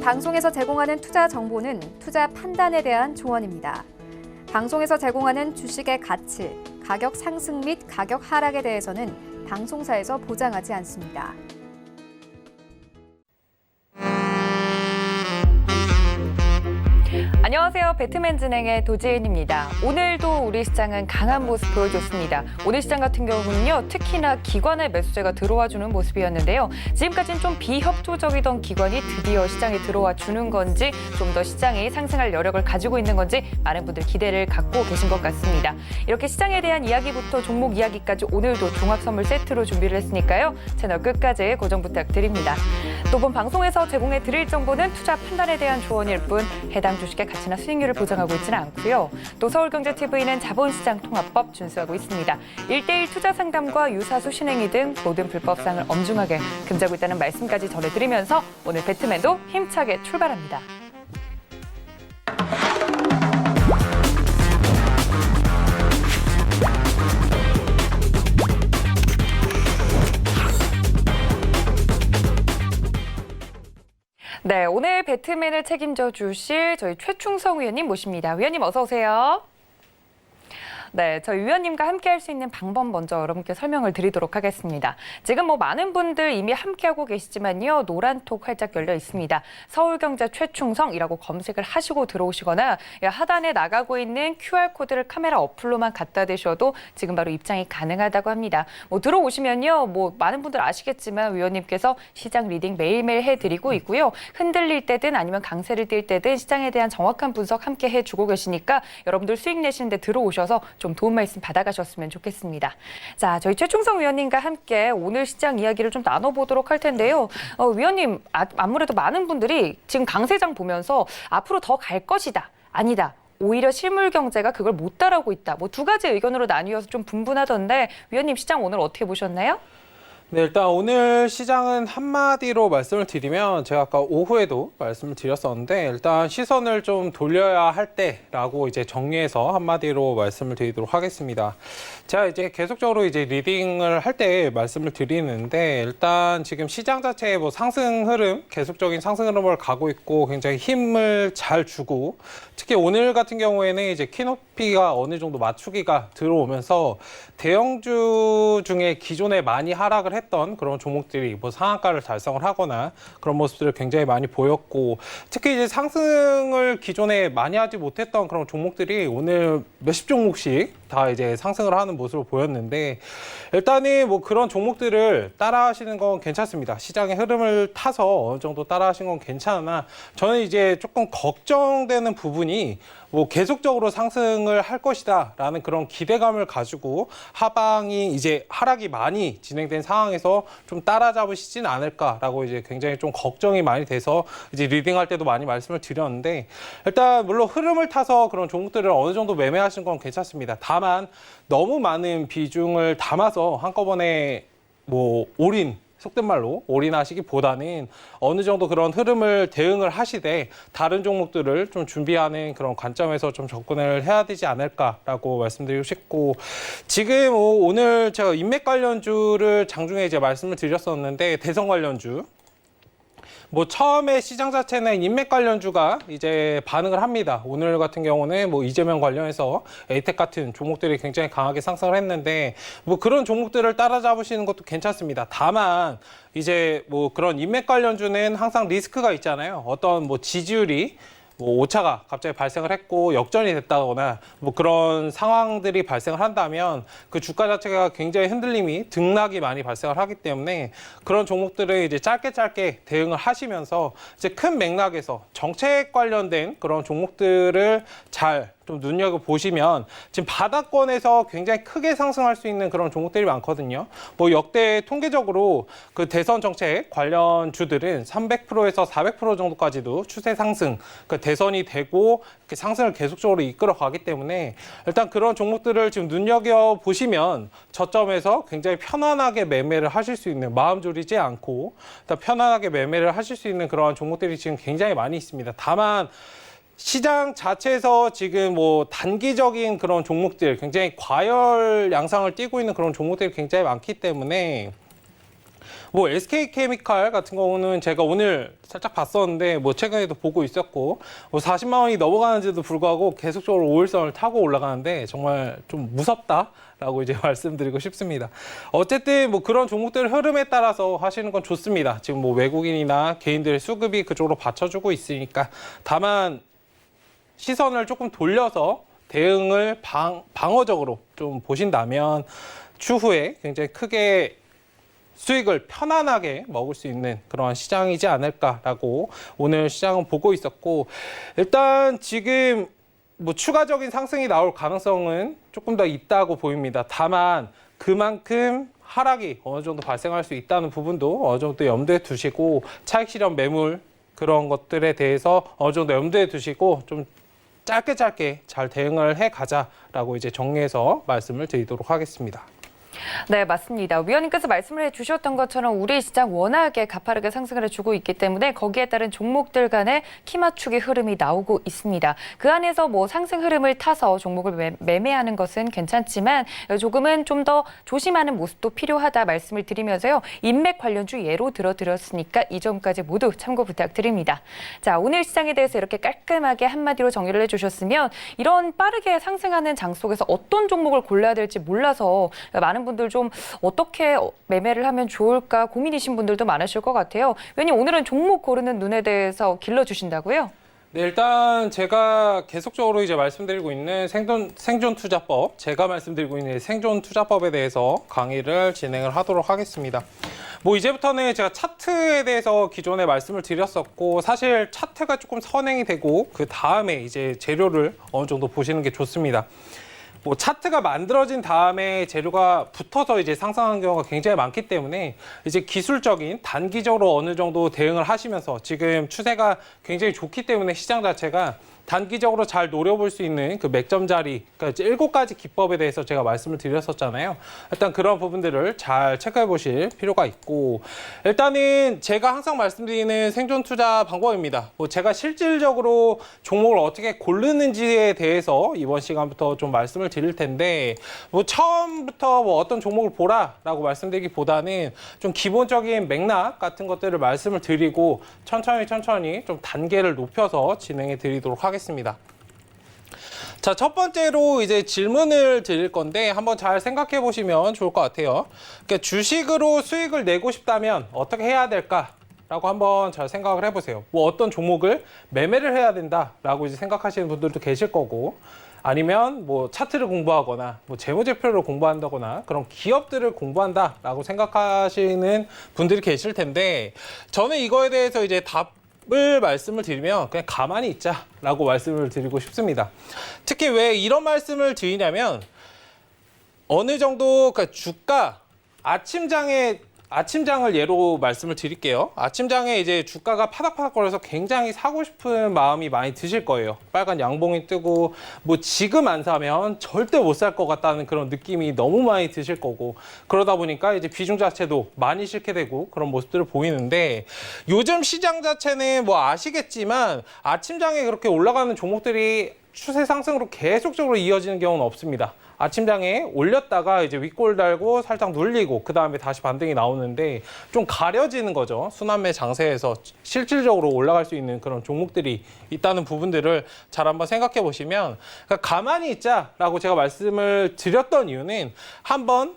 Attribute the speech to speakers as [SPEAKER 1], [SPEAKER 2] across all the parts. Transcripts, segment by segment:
[SPEAKER 1] 방송에서 제공하는 투자 정보는 투자 판단에 대한 조언입니다. 방송에서 제공하는 주식의 가치, 가격 상승 및 가격 하락에 대해서는 방송사에서 보장하지 않습니다.
[SPEAKER 2] 안녕하세요. 배트맨진행의 도지은입니다. 오늘도 우리 시장은 강한 모습 보여줬습니다. 오늘 시장 같은 경우는요, 특히나 기관의 매수세가 들어와주는 모습이었는데요. 지금까지는 좀 비협조적이던 기관이 드디어 시장에 들어와 주는 건지, 좀 더 시장이 상승할 여력을 가지고 있는 건지 많은 분들 기대를 갖고 계신 것 같습니다. 이렇게 시장에 대한 이야기부터 종목 이야기까지 오늘도 종합선물 세트로 준비를 했으니까요. 채널 끝까지 고정 부탁드립니다. 또 본 방송에서 제공해 드릴 정보는 투자 판단에 대한 조언일 뿐 해당 주식의 가치나 수익률을 보장하고 있지는 않고요. 또 서울경제TV는 자본시장 통합법 준수하고 있습니다. 1:1 투자 상담과 유사수 신행위 등 모든 불법상을 엄중하게 금지하고 있다는 말씀까지 전해드리면서 오늘 배트맨도 힘차게 출발합니다. 네, 오늘 배트맨을 책임져 주실 저희 최충성 위원님 모십니다. 위원님 어서 오세요. 네, 저희 위원님과 함께 할 수 있는 방법 먼저 여러분께 설명을 드리도록 하겠습니다. 지금 많은 분들 이미 함께하고 계시지만요. 노란톡 활짝 열려 있습니다. 서울경제 최충성이라고 검색을 하시고 들어오시거나 하단에 나가고 있는 QR코드를 카메라 어플로만 갖다 대셔도 지금 바로 입장이 가능하다고 합니다. 들어오시면요. 많은 분들 아시겠지만 위원님께서 시장 리딩 매일매일 해드리고 있고요. 흔들릴 때든 아니면 강세를 띌 때든 시장에 대한 정확한 분석 함께 해주고 계시니까 여러분들 수익 내시는데 들어오셔서 좀 도움 말씀 받아가셨으면 좋겠습니다. 자, 저희 최충성 위원님과 함께 오늘 시장 이야기를 좀 나눠보도록 할 텐데요. 위원님, 아무래도 많은 분들이 지금 강세장 보면서 앞으로 더 갈 것이다, 아니다. 오히려 실물 경제가 그걸 못 따라오고 있다. 두 가지 의견으로 나뉘어서 좀 분분하던데 위원님 시장 오늘 어떻게 보셨나요?
[SPEAKER 3] 네, 일단 오늘 시장은 한마디로 말씀을 드리면 제가 아까 오후에도 말씀을 드렸었는데 일단 시선을 좀 돌려야 할 때라고 이제 정리해서 한마디로 말씀을 드리도록 하겠습니다. 제가 이제 계속적으로 이제 리딩을 할 때 말씀을 드리는데 일단 지금 시장 자체의 상승 흐름, 계속적인 상승 흐름을 가고 있고 굉장히 힘을 잘 주고 특히 오늘 같은 경우에는 이제 키높이가 어느 정도 맞추기가 들어오면서 대형주 중에 기존에 많이 하락을 했던 그런 종목들이 상한가를 달성을 하거나 그런 모습들을 굉장히 많이 보였고 특히 이제 상승을 기존에 많이 하지 못했던 그런 종목들이 오늘 몇십 종목씩 다 이제 상승을 하는 모습을 보였는데 일단은 그런 종목들을 따라 하시는 건 괜찮습니다. 시장의 흐름을 타서 어느 정도 따라 하시는 건 괜찮으나 저는 이제 조금 걱정되는 부분이 계속적으로 상승을 할 것이다 라는 그런 기대감을 가지고 하방이 이제 하락이 많이 진행된 상황에서 좀 따라잡으시진 않을까라고 이제 굉장히 좀 걱정이 많이 돼서 이제 리딩할 때도 많이 말씀을 드렸는데 일단 물론 흐름을 타서 그런 종목들을 어느 정도 매매하시는 건 괜찮습니다. 다만 너무 많은 비중을 담아서 한꺼번에 올인 속된 말로 올인하시기보다는 어느 정도 그런 흐름을 대응을 하시되 다른 종목들을 좀 준비하는 그런 관점에서 좀 접근을 해야 되지 않을까라고 말씀드리고 싶고 지금 오늘 제가 인맥 관련주를 장중에 이제 말씀을 드렸었는데 대선 관련주 처음에 시장 자체는 인맥 관련주가 이제 반응을 합니다. 오늘 같은 경우는 이재명 관련해서 에이텍 같은 종목들이 굉장히 강하게 상승을 했는데 그런 종목들을 따라잡으시는 것도 괜찮습니다. 다만 이제 그런 인맥 관련주는 항상 리스크가 있잖아요. 어떤 지지율이 오차가 갑자기 발생을 했고 역전이 됐다거나 그런 상황들이 발생을 한다면 그 주가 자체가 굉장히 흔들림이 등락이 많이 발생을 하기 때문에 그런 종목들을 이제 짧게 대응을 하시면서 이제 큰 맥락에서 정책 관련된 그런 종목들을 잘 좀 눈여겨보시면 지금 바닥권에서 굉장히 크게 상승할 수 있는 그런 종목들이 많거든요. 역대 통계적으로 그 대선 정책 관련 주들은 300%에서 400% 정도까지도 추세 상승, 그 대선이 되고 상승을 계속적으로 이끌어 가기 때문에 일단 그런 종목들을 지금 눈여겨보시면 저점에서 굉장히 편안하게 매매를 하실 수 있는 마음 졸이지 않고 일단 편안하게 매매를 하실 수 있는 그런 종목들이 지금 굉장히 많이 있습니다. 다만 시장 자체에서 지금 단기적인 그런 종목들 굉장히 과열 양상을 띠고 있는 그런 종목들이 굉장히 많기 때문에 뭐 SK케미칼 같은 경우는 제가 오늘 살짝 봤었는데 뭐 최근에도 보고 있었고 뭐 40만 원이 넘어가는데도 불구하고 계속적으로 5일선을 타고 올라가는데 정말 좀 무섭다라고 이제 말씀드리고 싶습니다. 어쨌든 뭐 그런 종목들 흐름에 따라서 하시는 건 좋습니다. 지금 뭐 외국인이나 개인들의 수급이 그쪽으로 받쳐주고 있으니까 다만 시선을 조금 돌려서 대응을 방어적으로 좀 보신다면 추후에 굉장히 크게 수익을 편안하게 먹을 수 있는 그런 시장이지 않을까라고 오늘 시장은 보고 있었고, 일단 지금 뭐 추가적인 상승이 나올 가능성은 조금 더 있다고 보입니다. 다만 그만큼 하락이 어느 정도 발생할 수 있다는 부분도 어느 정도 염두에 두시고, 차익 실현 매물 그런 것들에 대해서 어느 정도 염두에 두시고 좀 짧게 잘 대응을 해 가자라고 이제 정리해서 말씀을 드리도록 하겠습니다.
[SPEAKER 2] 네, 맞습니다. 위원님께서 말씀을 해주셨던 것처럼 우리 시장 워낙에 가파르게 상승을 해주고 있기 때문에 거기에 따른 종목들 간의 키 맞추기 흐름이 나오고 있습니다. 그 안에서 뭐 상승 흐름을 타서 종목을 매매하는 것은 괜찮지만 조금은 좀 더 조심하는 모습도 필요하다 말씀을 드리면서요. 인맥 관련주 예로 들어드렸으니까 이 점까지 모두 참고 부탁드립니다. 자, 오늘 시장에 대해서 이렇게 깔끔하게 한마디로 정리를 해주셨으면 이런 빠르게 상승하는 장 속에서 어떤 종목을 골라야 될지 몰라서 많은 분들 좀 어떻게 매매를 하면 좋을까 고민이신 분들도 많으실 것 같아요. 왜냐면 오늘은 종목 고르는 눈에 대해서 길러주신다고요?
[SPEAKER 3] 네, 일단 제가 계속적으로 이제 말씀드리고 있는 생존 투자법, 제가 말씀드리고 있는 생존 투자법에 대해서 강의를 진행을 하도록 하겠습니다. 뭐 이제부터는 제가 차트에 대해서 기존에 말씀을 드렸었고, 사실 차트가 조금 선행이 되고 그 다음에 이제 재료를 어느 정도 보시는 게 좋습니다. 뭐 차트가 만들어진 다음에 재료가 붙어서 이제 상승하는 경우가 굉장히 많기 때문에 이제 기술적인 단기적으로 어느 정도 대응을 하시면서, 지금 추세가 굉장히 좋기 때문에 시장 자체가 단기적으로 잘 노려볼 수 있는 그 맥점 자리, 그러니까 7가지 기법에 대해서 제가 말씀을 드렸었잖아요. 일단 그런 부분들을 잘 체크해 보실 필요가 있고, 일단은 제가 항상 말씀드리는 생존 투자 방법입니다. 뭐 제가 실질적으로 종목을 어떻게 고르는지에 대해서 이번 시간부터 좀 말씀을 드릴 텐데, 뭐 처음부터 뭐 어떤 종목을 보라라고 말씀드리기보다는 좀 기본적인 맥락 같은 것들을 말씀을 드리고 천천히 좀 단계를 높여서 진행해 드리도록 하겠습니다. 자, 첫 번째로 이제 질문을 드릴 건데 한번 잘 생각해 보시면 좋을 것 같아요. 그러니까 주식으로 수익을 내고 싶다면 어떻게 해야 될까라고 한번 잘 생각을 해보세요. 뭐 어떤 종목을 매매를 해야 된다라고 이제 생각하시는 분들도 계실 거고, 아니면 뭐 차트를 공부하거나 뭐 재무제표를 공부한다거나 그런 기업들을 공부한다라고 생각하시는 분들이 계실 텐데, 저는 이거에 대해서 이제 답을 말씀을 드리면 그냥 가만히 있자라고 말씀을 드리고 싶습니다. 특히 왜 이런 말씀을 드리냐면, 어느 정도 그러니까 주가 아침장을 예로 말씀을 드릴게요. 아침장에 이제 주가가 파닥파닥거려서 굉장히 사고 싶은 마음이 많이 드실 거예요. 빨간 양봉이 뜨고 뭐 지금 안 사면 절대 못 살 것 같다는 그런 느낌이 너무 많이 드실 거고, 그러다 보니까 이제 비중 자체도 많이 싫게 되고 그런 모습들을 보이는데, 요즘 시장 자체는 뭐 아시겠지만 아침장에 그렇게 올라가는 종목들이 추세 상승으로 계속적으로 이어지는 경우는 없습니다. 아침장에 올렸다가 이제 윗골 달고 살짝 눌리고 그 다음에 다시 반등이 나오는데 좀 가려지는 거죠. 순환매 장세에서 실질적으로 올라갈 수 있는 그런 종목들이 있다는 부분들을 잘 한번 생각해 보시면, 그러니까 가만히 있자라고 제가 말씀을 드렸던 이유는 한번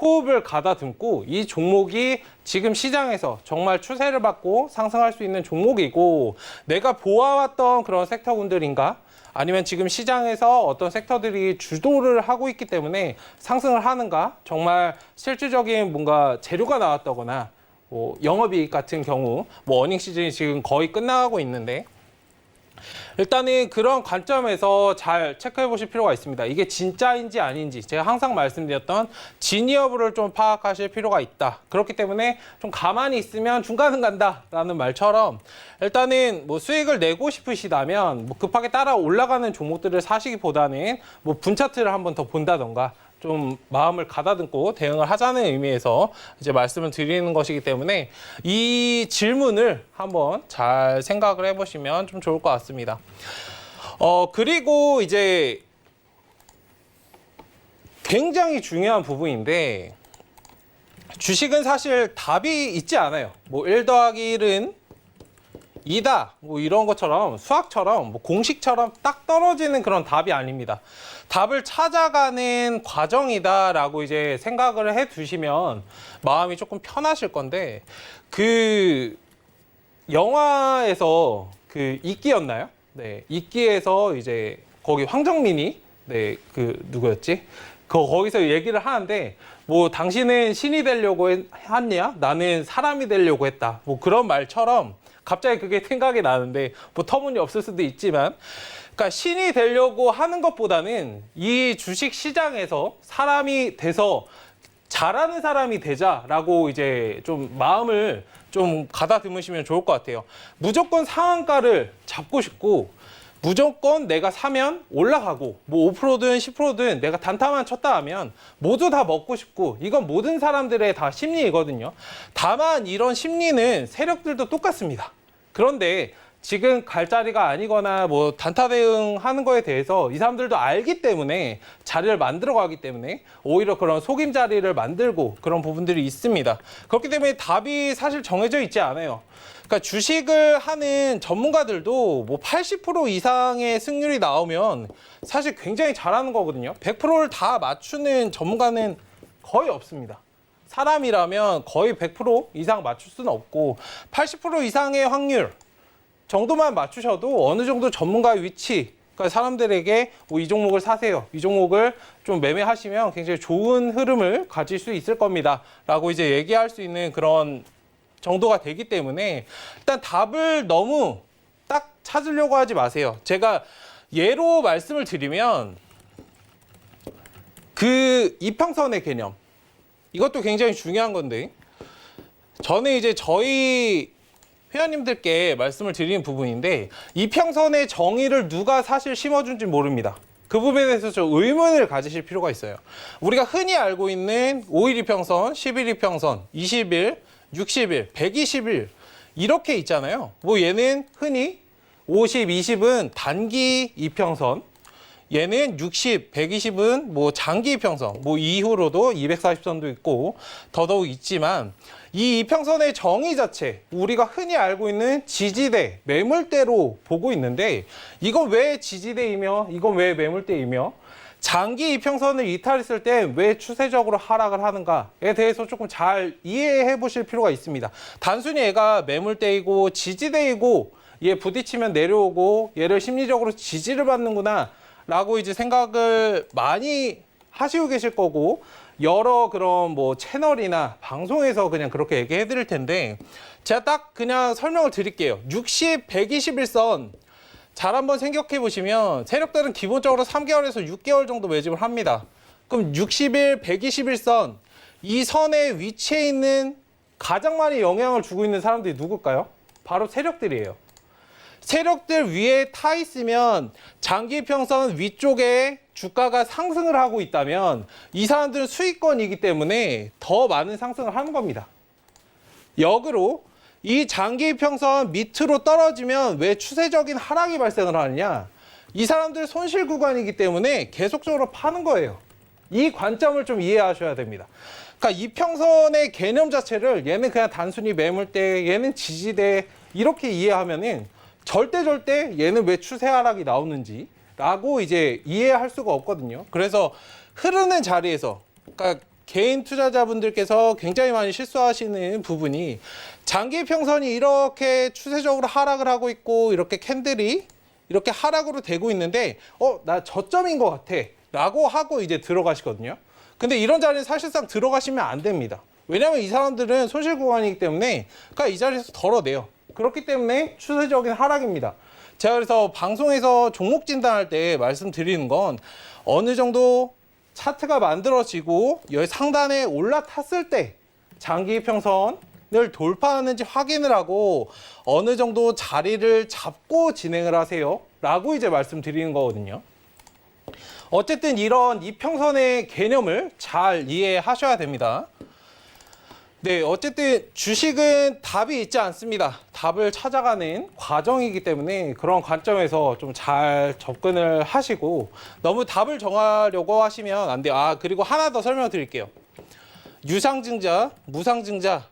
[SPEAKER 3] 호흡을 가다듬고 이 종목이 지금 시장에서 정말 추세를 받고 상승할 수 있는 종목이고, 내가 보아왔던 그런 섹터군들인가, 아니면 지금 시장에서 어떤 섹터들이 주도를 하고 있기 때문에 상승을 하는가, 정말 실질적인 뭔가 재료가 나왔다거나 뭐 영업이익 같은 경우 뭐 어닝 시즌이 지금 거의 끝나가고 있는데, 일단은 그런 관점에서 잘 체크해 보실 필요가 있습니다. 이게 진짜인지 아닌지, 제가 항상 말씀드렸던 진위 여부를 좀 파악하실 필요가 있다. 그렇기 때문에 좀 가만히 있으면 중간은 간다라는 말처럼, 일단은 뭐 수익을 내고 싶으시다면 뭐 급하게 따라 올라가는 종목들을 사시기보다는 뭐 분차트를 한번 더 본다던가 좀 마음을 가다듬고 대응을 하자는 의미에서 이제 말씀을 드리는 것이기 때문에 이 질문을 한번 잘 생각을 해보시면 좀 좋을 것 같습니다. 그리고 이제 굉장히 중요한 부분인데, 주식은 사실 답이 있지 않아요. 뭐 1 더하기 1은 2다. 뭐 이런 것처럼 수학처럼 뭐 공식처럼 딱 떨어지는 그런 답이 아닙니다. 답을 찾아가는 과정이다라고 이제 생각을 해 두시면 마음이 조금 편하실 건데, 그 영화에서 그 이끼였나요? 네, 이끼에서 이제 거기 황정민이 네, 그 누구였지? 거기서 얘기를 하는데, 뭐 당신은 신이 되려고 했냐? 나는 사람이 되려고 했다. 뭐 그런 말처럼 갑자기 그게 생각이 나는데, 뭐 터무니없을 수도 있지만, 그러니까 신이 되려고 하는 것보다는 이 주식 시장에서 사람이 돼서 잘하는 사람이 되자라고 이제 좀 마음을 좀 가다듬으시면 좋을 것 같아요. 무조건 상한가를 잡고 싶고, 무조건 내가 사면 올라가고, 뭐 5%든 10%든 내가 단타만 쳤다 하면 모두 다 먹고 싶고, 이건 모든 사람들의 다 심리이거든요. 다만 이런 심리는 세력들도 똑같습니다. 그런데 지금 갈 자리가 아니거나 뭐 단타 대응하는 거에 대해서 이 사람들도 알기 때문에, 자리를 만들어 가기 때문에 오히려 그런 속임 자리를 만들고 그런 부분들이 있습니다. 그렇기 때문에 답이 사실 정해져 있지 않아요. 그러니까 주식을 하는 전문가들도 뭐 80% 이상의 승률이 나오면 사실 굉장히 잘하는 거거든요. 100%를 다 맞추는 전문가는 거의 없습니다. 사람이라면 거의 100% 이상 맞출 수는 없고, 80% 이상의 확률 정도만 맞추셔도 어느 정도 전문가의 위치, 그러니까 사람들에게 뭐 이 종목을 사세요, 이 종목을 좀 매매하시면 굉장히 좋은 흐름을 가질 수 있을 겁니다 라고 이제 얘기할 수 있는 그런 정도가 되기 때문에, 일단 답을 너무 딱 찾으려고 하지 마세요. 제가 예로 말씀을 드리면, 그 이평선의 개념, 이것도 굉장히 중요한 건데, 저는 이제 저희 회원님들께 말씀을 드리는 부분인데, 이평선의 정의를 누가 사실 심어준지 모릅니다. 그 부분에 대해서 좀 의문을 가지실 필요가 있어요. 우리가 흔히 알고 있는 5일 이평선, 10일 이평선, 20일, 60일, 120일 이렇게 있잖아요. 뭐 얘는 흔히 50, 20은 단기 이평선, 얘는 60, 120은 뭐 장기 이평선, 뭐 이후로도 240선도 있고 더더욱 있지만, 이 이평선의 정의 자체, 우리가 흔히 알고 있는 지지대, 매물대로 보고 있는데, 이건 왜 지지대이며 이건 왜 매물대이며, 장기 이평선을 이탈했을 때 왜 추세적으로 하락을 하는가에 대해서 조금 잘 이해해 보실 필요가 있습니다. 단순히 얘가 매물대이고 지지대이고 얘 부딪히면 내려오고 얘를 심리적으로 지지를 받는구나 라고 이제 생각을 많이 하시고 계실 거고, 여러 그런 뭐 채널이나 방송에서 그냥 그렇게 얘기해 드릴 텐데, 제가 딱 그냥 설명을 드릴게요. 60, 121선 잘 한번 생각해 보시면 세력들은 기본적으로 3개월에서 6개월 정도 매집을 합니다. 그럼 60일, 121선, 이 선에 위치해 있는 가장 많이 영향을 주고 있는 사람들이 누굴까요? 바로 세력들이에요. 세력들 위에 타 있으면, 장기 평선 위쪽에 주가가 상승을 하고 있다면 이 사람들은 수익권이기 때문에 더 많은 상승을 하는 겁니다. 역으로 이 장기 평선 밑으로 떨어지면 왜 추세적인 하락이 발생을 하느냐? 이 사람들 손실 구간이기 때문에 계속적으로 파는 거예요. 이 관점을 좀 이해하셔야 됩니다. 그러니까 이평선의 개념 자체를 얘는 그냥 단순히 매물대, 얘는 지지대 이렇게 이해하면은 절대 얘는 왜 추세 하락이 나오는지 라고 이제 이해할 수가 없거든요. 그래서 흐르는 자리에서, 그러니까 개인 투자자분들께서 굉장히 많이 실수하시는 부분이, 장기 평선이 이렇게 추세적으로 하락을 하고 있고 이렇게 캔들이 이렇게 하락으로 되고 있는데 나 저점인 것 같아 라고 하고 이제 들어가시거든요. 근데 이런 자리는 사실상 들어가시면 안 됩니다. 왜냐하면 이 사람들은 손실 구간이기 때문에 그러니까 이 자리에서 덜어내요. 그렇기 때문에 추세적인 하락입니다. 제가 그래서 방송에서 종목 진단할 때 말씀드리는 건, 어느 정도 차트가 만들어지고 여기 상단에 올라탔을 때 장기 평선을 돌파하는지 확인을 하고 어느 정도 자리를 잡고 진행을 하세요 라고 이제 말씀드리는 거거든요. 어쨌든 이런 이평선의 개념을 잘 이해하셔야 됩니다. 네, 어쨌든 주식은 답이 있지 않습니다. 답을 찾아가는 과정이기 때문에 그런 관점에서 좀 잘 접근을 하시고, 너무 답을 정하려고 하시면 안 돼요. 그리고 하나 더 설명드릴게요. 유상증자, 무상증자.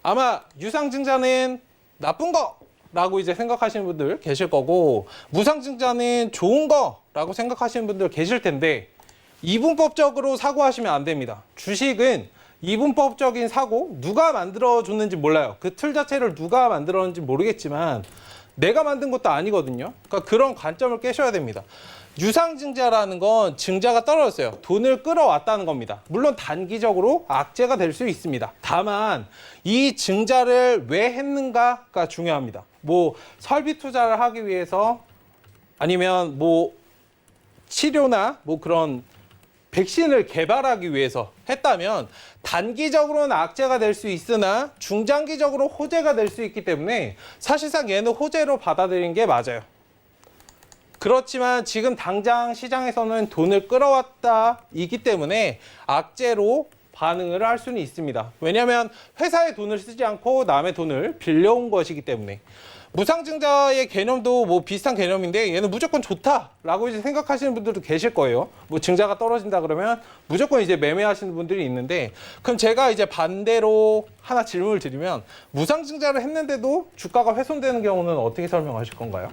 [SPEAKER 3] 아마 유상증자는 나쁜 거라고 이제 생각하시는 분들 계실 거고, 무상증자는 좋은 거라고 생각하시는 분들 계실 텐데, 이분법적으로 사고하시면 안 됩니다. 주식은 이분법적인 사고, 누가 만들어줬는지 몰라요. 그 틀 자체를 누가 만들었는지 모르겠지만 내가 만든 것도 아니거든요. 그러니까 그런 관점을 깨셔야 됩니다. 유상증자라는 건 증자가 떨어졌어요. 돈을 끌어왔다는 겁니다. 물론 단기적으로 악재가 될 수 있습니다. 다만 이 증자를 왜 했는가가 중요합니다. 뭐 설비 투자를 하기 위해서, 아니면 뭐 치료나 뭐 그런 백신을 개발하기 위해서 했다면 단기적으로는 악재가 될 수 있으나 중장기적으로 호재가 될 수 있기 때문에 사실상 얘는 호재로 받아들인 게 맞아요. 그렇지만 지금 당장 시장에서는 돈을 끌어왔다이기 때문에 악재로 반응을 할 수는 있습니다. 왜냐하면 회사의 돈을 쓰지 않고 남의 돈을 빌려온 것이기 때문에. 무상증자의 개념도 뭐 비슷한 개념인데 얘는 무조건 좋다라고 이제 생각하시는 분들도 계실 거예요. 뭐 증자가 떨어진다 그러면 무조건 이제 매매하시는 분들이 있는데, 그럼 제가 이제 반대로 하나 질문을 드리면, 무상증자를 했는데도 주가가 훼손되는 경우는 어떻게 설명하실 건가요?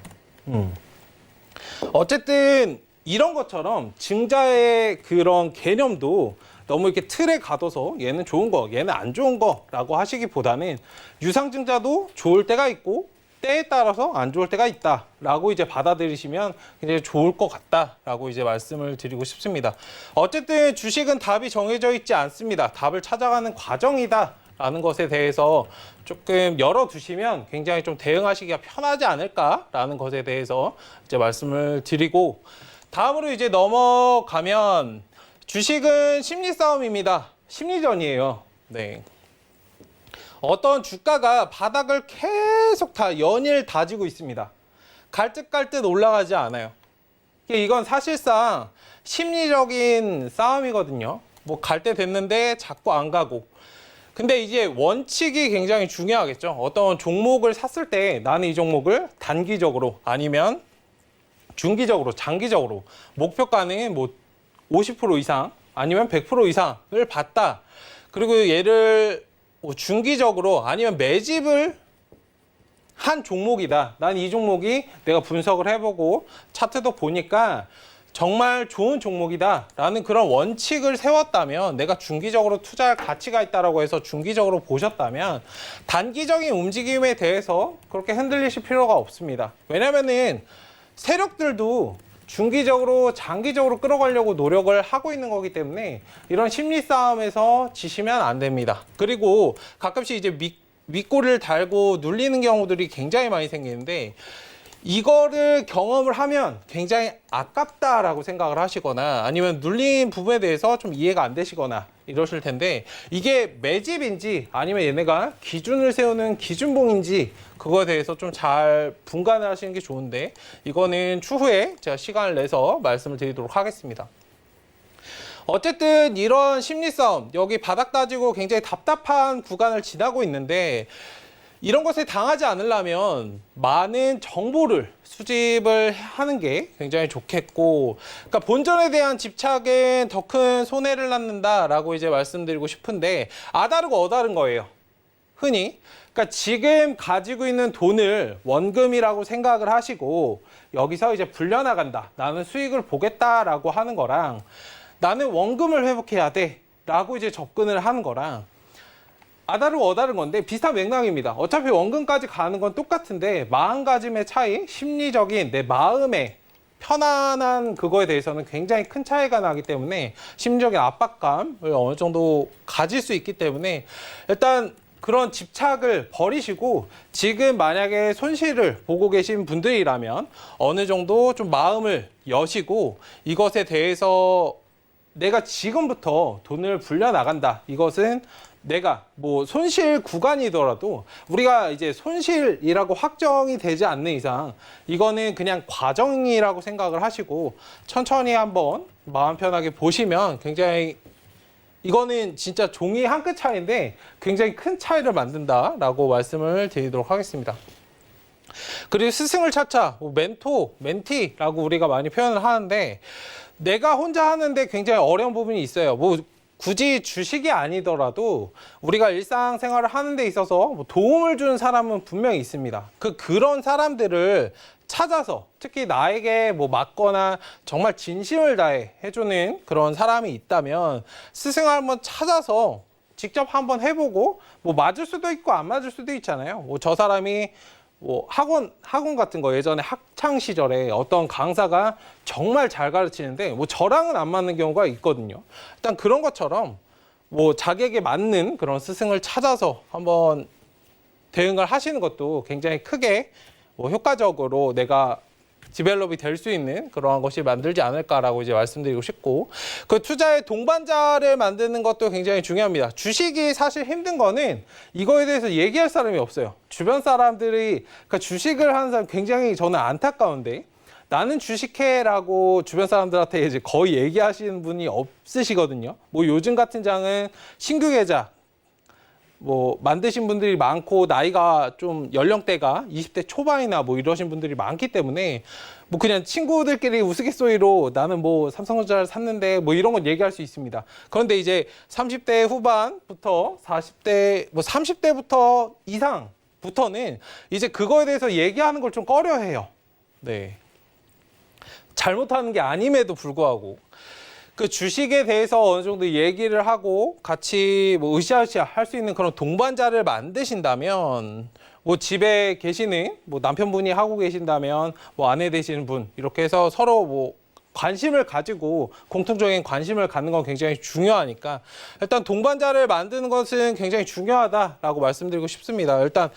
[SPEAKER 3] 어쨌든 이런 것처럼 증자의 그런 개념도 너무 이렇게 틀에 가둬서 얘는 좋은 거, 얘는 안 좋은 거라고 하시기보다는 유상증자도 좋을 때가 있고 때에 따라서 안 좋을 때가 있다라고 이제 받아들이시면 굉장히 좋을 것 같다라고 이제 말씀을 드리고 싶습니다. 어쨌든 주식은 답이 정해져 있지 않습니다. 답을 찾아가는 과정이다라는 것에 대해서 조금 열어두시면 굉장히 좀 대응하시기가 편하지 않을까라는 것에 대해서 이제 말씀을 드리고, 다음으로 이제 넘어가면 주식은 심리 싸움입니다. 심리전이에요. 네. 어떤 주가가 바닥을 계속 다 연일 다지고 있습니다. 갈듯갈듯 올라가지 않아요. 이건 사실상 심리적인 싸움이거든요. 뭐 갈 때 됐는데 자꾸 안 가고. 근데 이제 원칙이 굉장히 중요하겠죠. 어떤 종목을 샀을 때 나는 이 종목을 단기적으로 아니면 중기적으로, 장기적으로 목표가는 뭐 50% 이상 아니면 100% 이상을 봤다. 그리고 얘를 중기적으로 아니면 매집을 한 종목이다. 난 이 종목이 내가 분석을 해보고 차트도 보니까 정말 좋은 종목이다 라는 그런 원칙을 세웠다면, 내가 중기적으로 투자할 가치가 있다라고 해서 중기적으로 보셨다면 단기적인 움직임에 대해서 그렇게 흔들리실 필요가 없습니다. 왜냐면은 세력들도 중기적으로 장기적으로 끌어가려고 노력을 하고 있는 거기 때문에 이런 심리 싸움에서 지시면 안 됩니다. 그리고 가끔씩 이제 윗꼬리를 달고 눌리는 경우들이 굉장히 많이 생기는데, 이거를 경험을 하면 굉장히 아깝다라고 생각을 하시거나 아니면 눌린 부분에 대해서 좀 이해가 안 되시거나 이러실 텐데, 이게 매집인지 아니면 얘네가 기준을 세우는 기준봉인지 그거에 대해서 좀 잘 분간을 하시는 게 좋은데, 이거는 추후에 제가 시간을 내서 말씀을 드리도록 하겠습니다. 어쨌든 이런 심리 싸움, 여기 바닥 따지고 굉장히 답답한 구간을 지나고 있는데, 이런 것에 당하지 않으려면 많은 정보를 수집을 하는 게 굉장히 좋겠고, 그러니까 본전에 대한 집착은 더 큰 손해를 낳는다라고 이제 말씀드리고 싶은데, 아다르고 어다른 거예요. 흔히. 그러니까 지금 가지고 있는 돈을 원금이라고 생각을 하시고 여기서 이제 불려나간다, 나는 수익을 보겠다라고 하는 거랑, 나는 원금을 회복해야 돼 라고 이제 접근을 하는 거랑 아다르고 어다른 건데 비슷한 맥락입니다. 어차피 원금까지 가는 건 똑같은데 마음가짐의 차이, 심리적인 내 마음의 편안한 그거에 대해서는 굉장히 큰 차이가 나기 때문에 심리적인 압박감을 어느 정도 가질 수 있기 때문에, 일단 그런 집착을 버리시고 지금 만약에 손실을 보고 계신 분들이라면 어느 정도 좀 마음을 여시고, 이것에 대해서 내가 지금부터 돈을 불려나간다, 이것은 내가 뭐 손실 구간이더라도 우리가 이제 손실이라고 확정이 되지 않는 이상 이거는 그냥 과정이라고 생각을 하시고 천천히 한번 마음 편하게 보시면 굉장히, 이거는 진짜 종이 한 끗 차이인데 굉장히 큰 차이를 만든다라고 말씀을 드리도록 하겠습니다. 그리고 스승을 찾자, 뭐 멘토, 멘티라고 우리가 많이 표현을 하는데, 내가 혼자 하는데 굉장히 어려운 부분이 있어요. 뭐 굳이 주식이 아니더라도 우리가 일상생활을 하는 데 있어서 뭐 도움을 주는 사람은 분명히 있습니다. 그런 사람들을 찾아서 특히 나에게 뭐 맞거나 정말 진심을 다해 해주는 그런 사람이 있다면 스승을 한번 찾아서 직접 한번 해보고 뭐 맞을 수도 있고 안 맞을 수도 있잖아요. 뭐 저 사람이 뭐 학원 같은 거 예전에 학창 시절에 어떤 강사가 정말 잘 가르치는데 뭐 저랑은 안 맞는 경우가 있거든요. 일단 그런 것처럼 뭐 자기에게 맞는 그런 스승을 찾아서 한번 대응을 하시는 것도 굉장히 크게 뭐 효과적으로 내가 디벨롭이 될 수 있는 그러한 것이 만들지 않을까라고 이제 말씀드리고 싶고, 그 투자의 동반자를 만드는 것도 굉장히 중요합니다. 주식이 사실 힘든 거는 이거에 대해서 얘기할 사람이 없어요. 주변 사람들이, 그러니까 주식을 하는 사람 굉장히 저는 안타까운데, 나는 주식해라고 주변 사람들한테 이제 거의 얘기하시는 분이 없으시거든요. 뭐 요즘 같은 장은 신규 계좌 뭐 만드신 분들이 많고 나이가 좀 연령대가 20대 초반이나 뭐 이러신 분들이 많기 때문에 뭐 그냥 친구들끼리 우스갯소리로 나는 뭐 삼성전자를 샀는데 뭐 이런 건 얘기할 수 있습니다. 그런데 이제 30대 후반부터 40대 뭐 30대부터 이상부터는 이제 그거에 대해서 얘기하는 걸 좀 꺼려해요. 네. 잘못하는 게 아님에도 불구하고 그 주식에 대해서 어느 정도 얘기를 하고 같이 뭐 으쌰으쌰 할 수 있는 그런 동반자를 만드신다면, 뭐 집에 계시는 뭐 남편분이 하고 계신다면 뭐 아내 되시는 분, 이렇게 해서 서로 뭐 관심을 가지고 공통적인 관심을 갖는 건 굉장히 중요하니까 일단 동반자를 만드는 것은 굉장히 중요하다라고 말씀드리고 싶습니다. 일단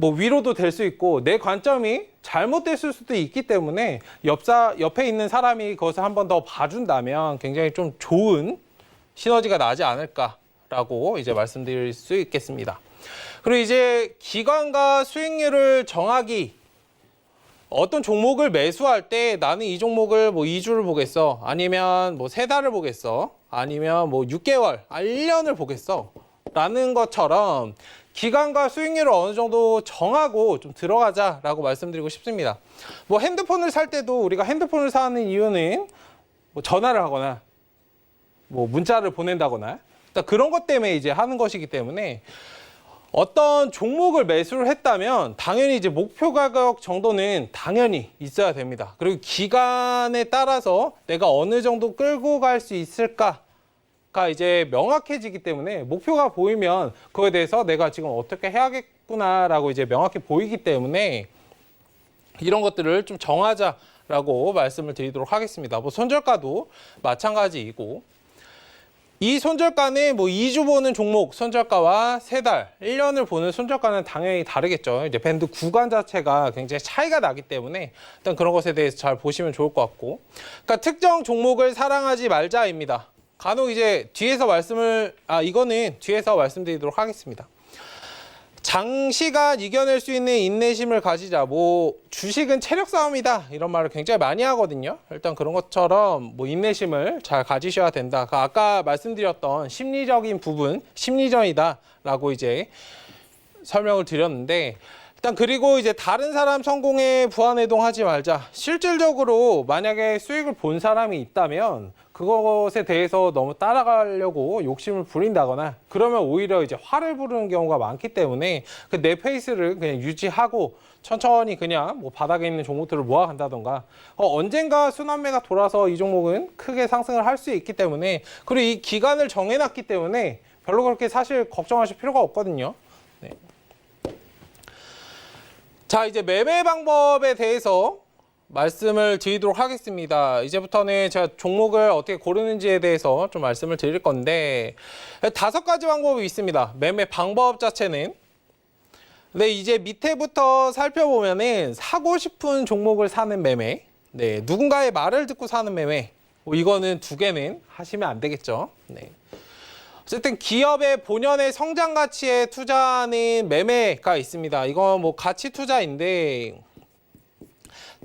[SPEAKER 3] 뭐 위로도 될 수 있고 내 관점이 잘못됐을 수도 있기 때문에 옆에 있는 사람이 그것을 한 번 더 봐준다면 굉장히 좀 좋은 시너지가 나지 않을까라고 이제 말씀드릴 수 있겠습니다. 그리고 이제 기간과 수익률을 정하기, 어떤 종목을 매수할 때 나는 이 종목을 뭐 2주를 보겠어, 아니면 뭐 3달을 보겠어, 아니면 뭐 6개월, 1년을 보겠어 라는 것처럼 기간과 수익률을 어느 정도 정하고 좀 들어가자라고 말씀드리고 싶습니다. 뭐 핸드폰을 살 때도 우리가 핸드폰을 사는 이유는 뭐 전화를 하거나 뭐 문자를 보낸다거나 그런 것 때문에 이제 하는 것이기 때문에 어떤 종목을 매수를 했다면 당연히 이제 목표 가격 정도는 당연히 있어야 됩니다. 그리고 기간에 따라서 내가 어느 정도 끌고 갈 수 있을까 가 이제 명확해지기 때문에 목표가 보이면 그거에 대해서 내가 지금 어떻게 해야겠구나라고 이제 명확히 보이기 때문에 이런 것들을 좀 정하자라고 말씀을 드리도록 하겠습니다. 뭐 손절가도 마찬가지이고, 이 손절가는 뭐 2주 보는 종목 손절가와 3달, 1년을 보는 손절가는 당연히 다르겠죠. 이제 밴드 구간 자체가 굉장히 차이가 나기 때문에 일단 그런 것에 대해서 잘 보시면 좋을 것 같고, 그러니까 특정 종목을 사랑하지 말자입니다. 간혹 이제 이거는 뒤에서 말씀드리도록 하겠습니다. 장시간 이겨낼 수 있는 인내심을 가지자. 뭐 주식은 체력 싸움이다 이런 말을 굉장히 많이 하거든요. 일단 그런 것처럼 뭐 인내심을 잘 가지셔야 된다. 아까 말씀드렸던 심리적인 부분, 심리전이다라고 이제 설명을 드렸는데, 일단 그리고 이제 다른 사람 성공에 부안해동하지 말자. 실질적으로 만약에 수익을 본 사람이 있다면 그것에 대해서 너무 따라가려고 욕심을 부린다거나 그러면 오히려 이제 화를 부르는 경우가 많기 때문에 내 페이스를 그냥 유지하고 천천히 그냥 뭐 바닥에 있는 종목들을 모아간다던가, 언젠가 순환매가 돌아서 이 종목은 크게 상승을 할 수 있기 때문에, 그리고 이 기간을 정해놨기 때문에 별로 그렇게 사실 걱정하실 필요가 없거든요. 네. 자, 이제 매매 방법에 대해서 말씀을 드리도록 하겠습니다. 이제부터는 제가 종목을 어떻게 고르는지에 대해서 좀 말씀을 드릴 건데, 5가지 방법이 있습니다. 매매 방법 자체는. 근데 이제 밑에부터 살펴보면은 사고 싶은 종목을 사는 매매, 네, 누군가의 말을 듣고 사는 매매, 이거는 2개는 하시면 안 되겠죠. 네. 어쨌든 기업의 본연의 성장 가치에 투자하는 매매가 있습니다. 이건 뭐 가치 투자인데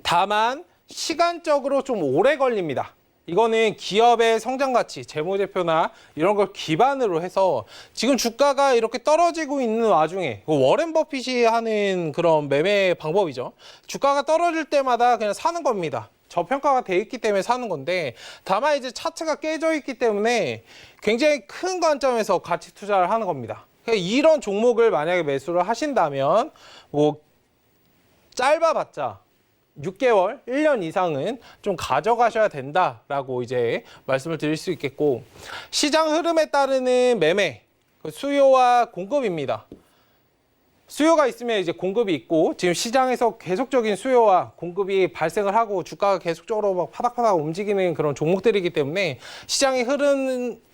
[SPEAKER 3] 다만 시간적으로 좀 오래 걸립니다. 이거는 기업의 성장 가치, 재무제표나 이런 걸 기반으로 해서 지금 주가가 이렇게 떨어지고 있는 와중에, 워렌 버핏이 하는 그런 매매 방법이죠. 주가가 떨어질 때마다 그냥 사는 겁니다. 저평가가 돼 있기 때문에 사는 건데, 다만 이제 차트가 깨져 있기 때문에 굉장히 큰 관점에서 가치 투자를 하는 겁니다. 그러니까 이런 종목을 만약에 매수를 하신다면 뭐 짧아봤자 6개월, 1년 이상은 좀 가져가셔야 된다라고 이제 말씀을 드릴 수 있겠고, 시장 흐름에 따르는 매매, 수요와 공급입니다. 수요가 있으면 이제 공급이 있고, 지금 시장에서 계속적인 수요와 공급이 발생을 하고 주가가 계속적으로 막 파닥파닥 움직이는 그런 종목들이기 때문에 시장의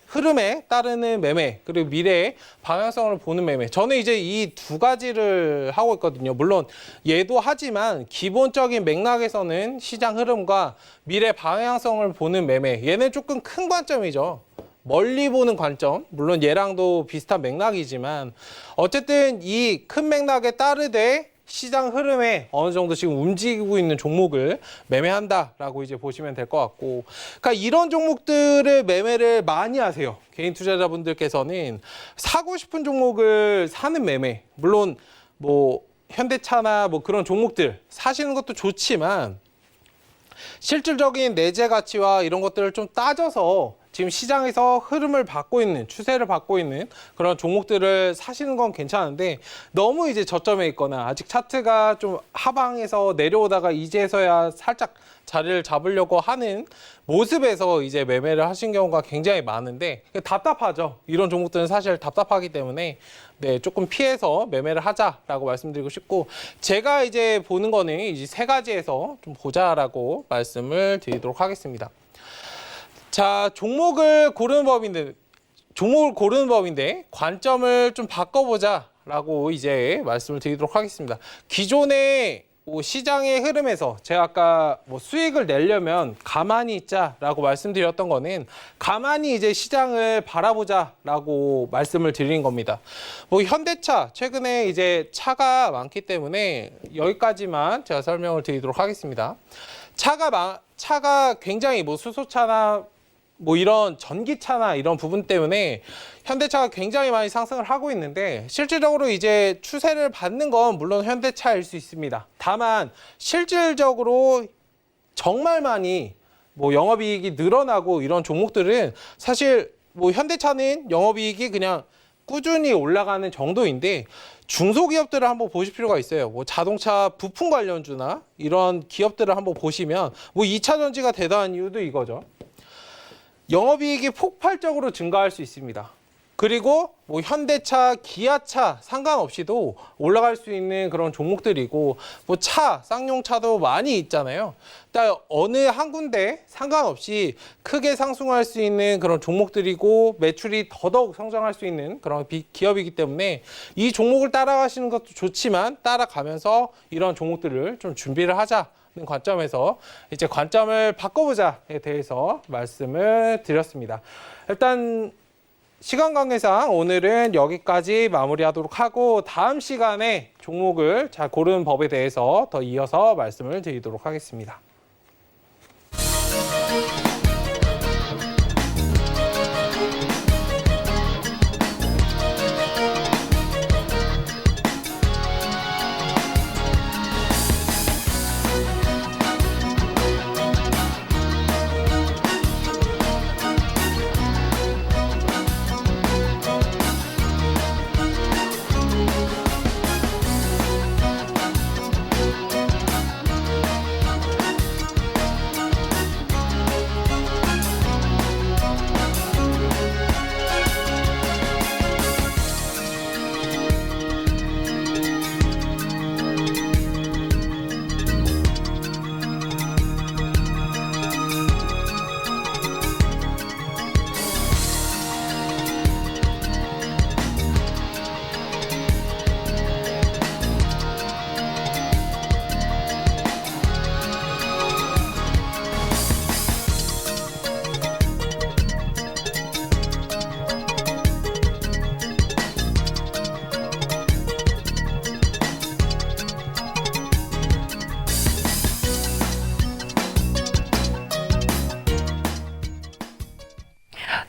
[SPEAKER 3] 흐름에 따르는 매매, 그리고 미래의 방향성을 보는 매매. 저는 이제 이 두 가지를 하고 있거든요. 물론 얘도 하지만 기본적인 맥락에서는 시장 흐름과 미래 방향성을 보는 매매. 얘는 조금 큰 관점이죠. 멀리 보는 관점. 물론 얘랑도 비슷한 맥락이지만 어쨌든 이 큰 맥락에 따르되 시장 흐름에 어느 정도 지금 움직이고 있는 종목을 매매한다라고 이제 보시면 될 것 같고, 그러니까 이런 종목들을 매매를 많이 하세요. 개인 투자자분들께서는 사고 싶은 종목을 사는 매매, 물론 뭐 현대차나 뭐 그런 종목들 사시는 것도 좋지만 실질적인 내재 가치와 이런 것들을 좀 따져서 지금 시장에서 흐름을 받고 있는, 추세를 받고 있는 그런 종목들을 사시는 건 괜찮은데, 너무 이제 저점에 있거나 아직 차트가 좀 하방에서 내려오다가 이제서야 살짝 자리를 잡으려고 하는 모습에서 이제 매매를 하신 경우가 굉장히 많은데, 답답하죠. 이런 종목들은 사실 답답하기 때문에 네, 조금 피해서 매매를 하자라고 말씀드리고 싶고, 제가 이제 보는 거는 이제 세 가지에서 좀 보자라고 말씀을 드리도록 하겠습니다. 자, 종목을 고르는 법인데 관점을 좀 바꿔보자라고 이제 말씀을 드리도록 하겠습니다. 기존의 시장의 흐름에서 제가 아까 수익을 내려면 가만히 있자라고 말씀드렸던 거는 가만히 이제 시장을 바라보자라고 말씀을 드린 겁니다. 현대차 최근에 이제 차가 많기 때문에 여기까지만 제가 설명을 드리도록 하겠습니다. 차가 굉장히 수소차나 이런 전기차나 이런 부분 때문에 현대차가 굉장히 많이 상승을 하고 있는데, 실질적으로 이제 추세를 받는 건 물론 현대차일 수 있습니다. 다만 실질적으로 정말 많이 영업이익이 늘어나고 이런 종목들은 사실 현대차는 영업이익이 그냥 꾸준히 올라가는 정도인데, 중소기업들을 한번 보실 필요가 있어요. 자동차 부품 관련주나 이런 기업들을 한번 보시면 2차 전지가 대단한 이유도 이거죠. 영업이익이 폭발적으로 증가할 수 있습니다. 그리고 현대차, 기아차 상관없이도 올라갈 수 있는 그런 종목들이고, 쌍용차도 많이 있잖아요. 그러니까 어느 한 군데 상관없이 크게 상승할 수 있는 그런 종목들이고, 매출이 더더욱 성장할 수 있는 그런 기업이기 때문에 이 종목을 따라가시는 것도 좋지만, 따라가면서 이런 종목들을 좀 준비를 하자. 관점에서 이제 관점을 바꿔보자에 대해서 말씀을 드렸습니다. 일단 시간 관계상 오늘은 여기까지 마무리하도록 하고, 다음 시간에 종목을 잘 고르는 법에 대해서 더 이어서 말씀을 드리도록 하겠습니다.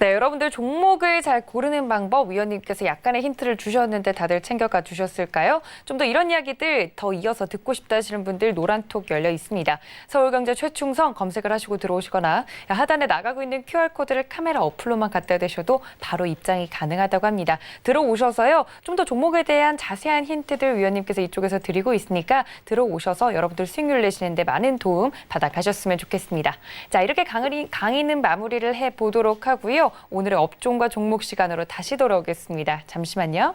[SPEAKER 2] 네, 여러분들 종목을 잘 고르는 방법 위원님께서 약간의 힌트를 주셨는데 다들 챙겨가 주셨을까요? 좀 더 이런 이야기들 더 이어서 듣고 싶다 하시는 분들 노란톡 열려 있습니다. 서울경제 최충성 검색을 하시고 들어오시거나 하단에 나가고 있는 QR코드를 카메라 어플로만 갖다 대셔도 바로 입장이 가능하다고 합니다. 들어오셔서요. 좀 더 종목에 대한 자세한 힌트들 위원님께서 이쪽에서 드리고 있으니까 들어오셔서 여러분들 수익률 내시는데 많은 도움 받아가셨으면 좋겠습니다. 자, 이렇게 강의는 마무리를 해보도록 하고요. 오늘의 업종과 종목 시간으로 다시 돌아오겠습니다. 잠시만요.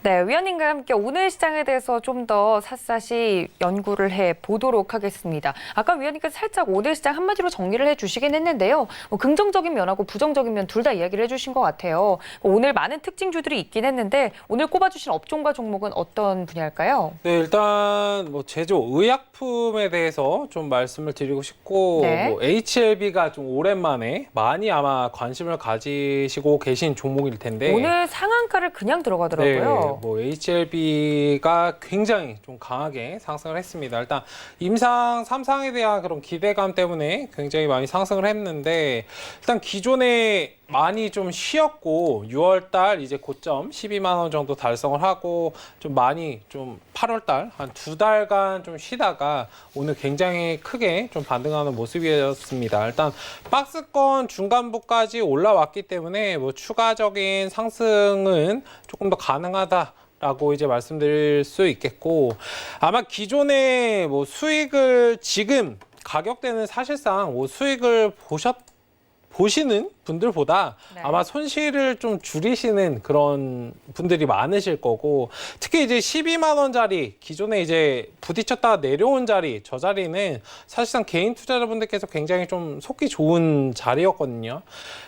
[SPEAKER 2] 네, 위원님과 함께 오늘 시장에 대해서 좀 더 샅샅이 연구를 해보도록 하겠습니다. 아까 위원님께서 살짝 오늘 시장 한마디로 정리를 해주시긴 했는데요. 긍정적인 면하고 부정적인 면 둘 다 이야기를 해주신 것 같아요. 오늘 많은 특징주들이 있긴 했는데 오늘 꼽아주신 업종과 종목은 어떤 분야일까요?
[SPEAKER 3] 네, 일단 뭐 제조 의약품에 대해서 좀 말씀을 드리고 싶고
[SPEAKER 2] 네.
[SPEAKER 3] 뭐 HLB가 좀 오랜만에 많이 아마 관심을 가지시고 계신 종목일 텐데
[SPEAKER 2] 오늘 상한가를 그냥 들어가더라고요.
[SPEAKER 3] 네, 뭐 HLB가 굉장히 좀 강하게 상승을 했습니다. 일단 임상 3상에 대한 그런 기대감 때문에 굉장히 많이 상승을 했는데 일단 기존에 많이 좀 쉬었고 6월 달 이제 고점 12만 원 정도 달성을 하고 좀 많이 좀 8월 달 한 2달간 좀 쉬다가 오늘 굉장히 크게 좀 반등하는 모습이었습니다. 일단 박스권 중간부까지 올라왔기 때문에 뭐 추가적인 상승은 조금 더 가능하다라고 이제 말씀드릴 수 있겠고 아마 기존에 뭐 수익을 지금 가격대는 사실상 뭐 수익을 보시는 분들보다
[SPEAKER 2] 네.
[SPEAKER 3] 아마 손실을 좀 줄이시는 그런 분들이 많으실 거고 특히 이제 12만 원짜리 기존에 이제 부딪혔다가 내려온 자리 저 자리는 사실상 개인 투자자분들께서 굉장히 좀 속기 좋은 자리였거든요.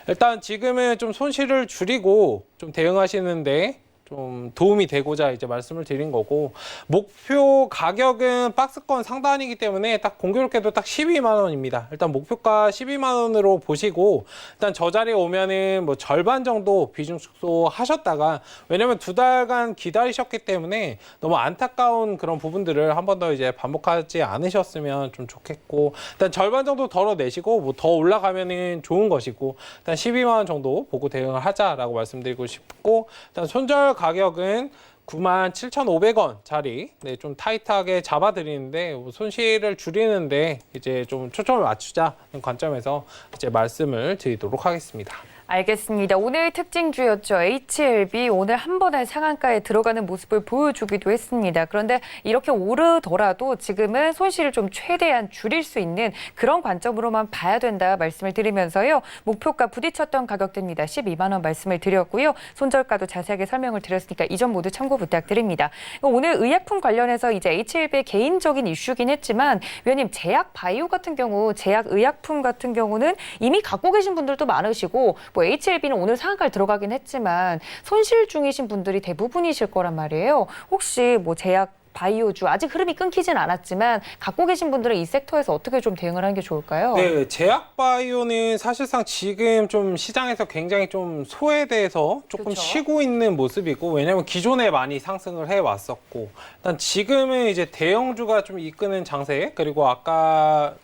[SPEAKER 3] 일단 지금은 좀 손실을 줄이고 좀 대응하시는데 좀 도움이 되고자 이제 말씀을 드린 거고 목표 가격은 박스권 상단이기 때문에 딱 공교롭게도 딱 12만 원입니다. 일단 목표가 12만 원으로 보시고 일단 저 자리에 오면은 뭐 절반 정도 비중 축소하셨다가 왜냐면 2달간 기다리셨기 때문에 너무 안타까운 그런 부분들을 한 번 더 이제 반복하지 않으셨으면 좀 좋겠고 일단 절반 정도 덜어내시고 뭐 더 올라가면은 좋은 것이고 일단 12만 원 정도 보고 대응을 하자라고 말씀드리고 싶고 일단 손절 가격은 97,500원짜리 네, 좀 타이트하게 잡아드리는데 손실을 줄이는데 이제 좀 초점을 맞추자는 관점에서 이제 말씀을 드리도록 하겠습니다.
[SPEAKER 2] 알겠습니다. 오늘 특징주였죠. HLB 오늘 한 번에 상한가에 들어가는 모습을 보여주기도 했습니다. 그런데 이렇게 오르더라도 지금은 손실을 좀 최대한 줄일 수 있는 그런 관점으로만 봐야 된다 말씀을 드리면서요. 목표가 부딪혔던 가격대입니다. 12만 원 말씀을 드렸고요. 손절가도 자세하게 설명을 드렸으니까 이 점 모두 참고 부탁드립니다. 오늘 의약품 관련해서 이제 HLB의 개인적인 이슈긴 했지만 위원님 제약 바이오 같은 경우 제약 의약품 같은 경우는 이미 갖고 계신 분들도 많으시고 뭐 HLB는 오늘 상한가를 들어가긴 했지만 손실 중이신 분들이 대부분이실 거란 말이에요. 혹시 뭐 제약 바이오주 아직 흐름이 끊기진 않았지만 갖고 계신 분들은 이 섹터에서 어떻게 좀 대응을 하는 게 좋을까요?
[SPEAKER 3] 네, 제약 바이오는 사실상 지금 좀 시장에서 굉장히 좀 소외돼서 조금
[SPEAKER 2] 그렇죠.
[SPEAKER 3] 쉬고 있는 모습이고 왜냐면 기존에 많이 상승을 해 왔었고 일단 지금은 이제 대형주가 좀 이끄는 장세 그리고 아까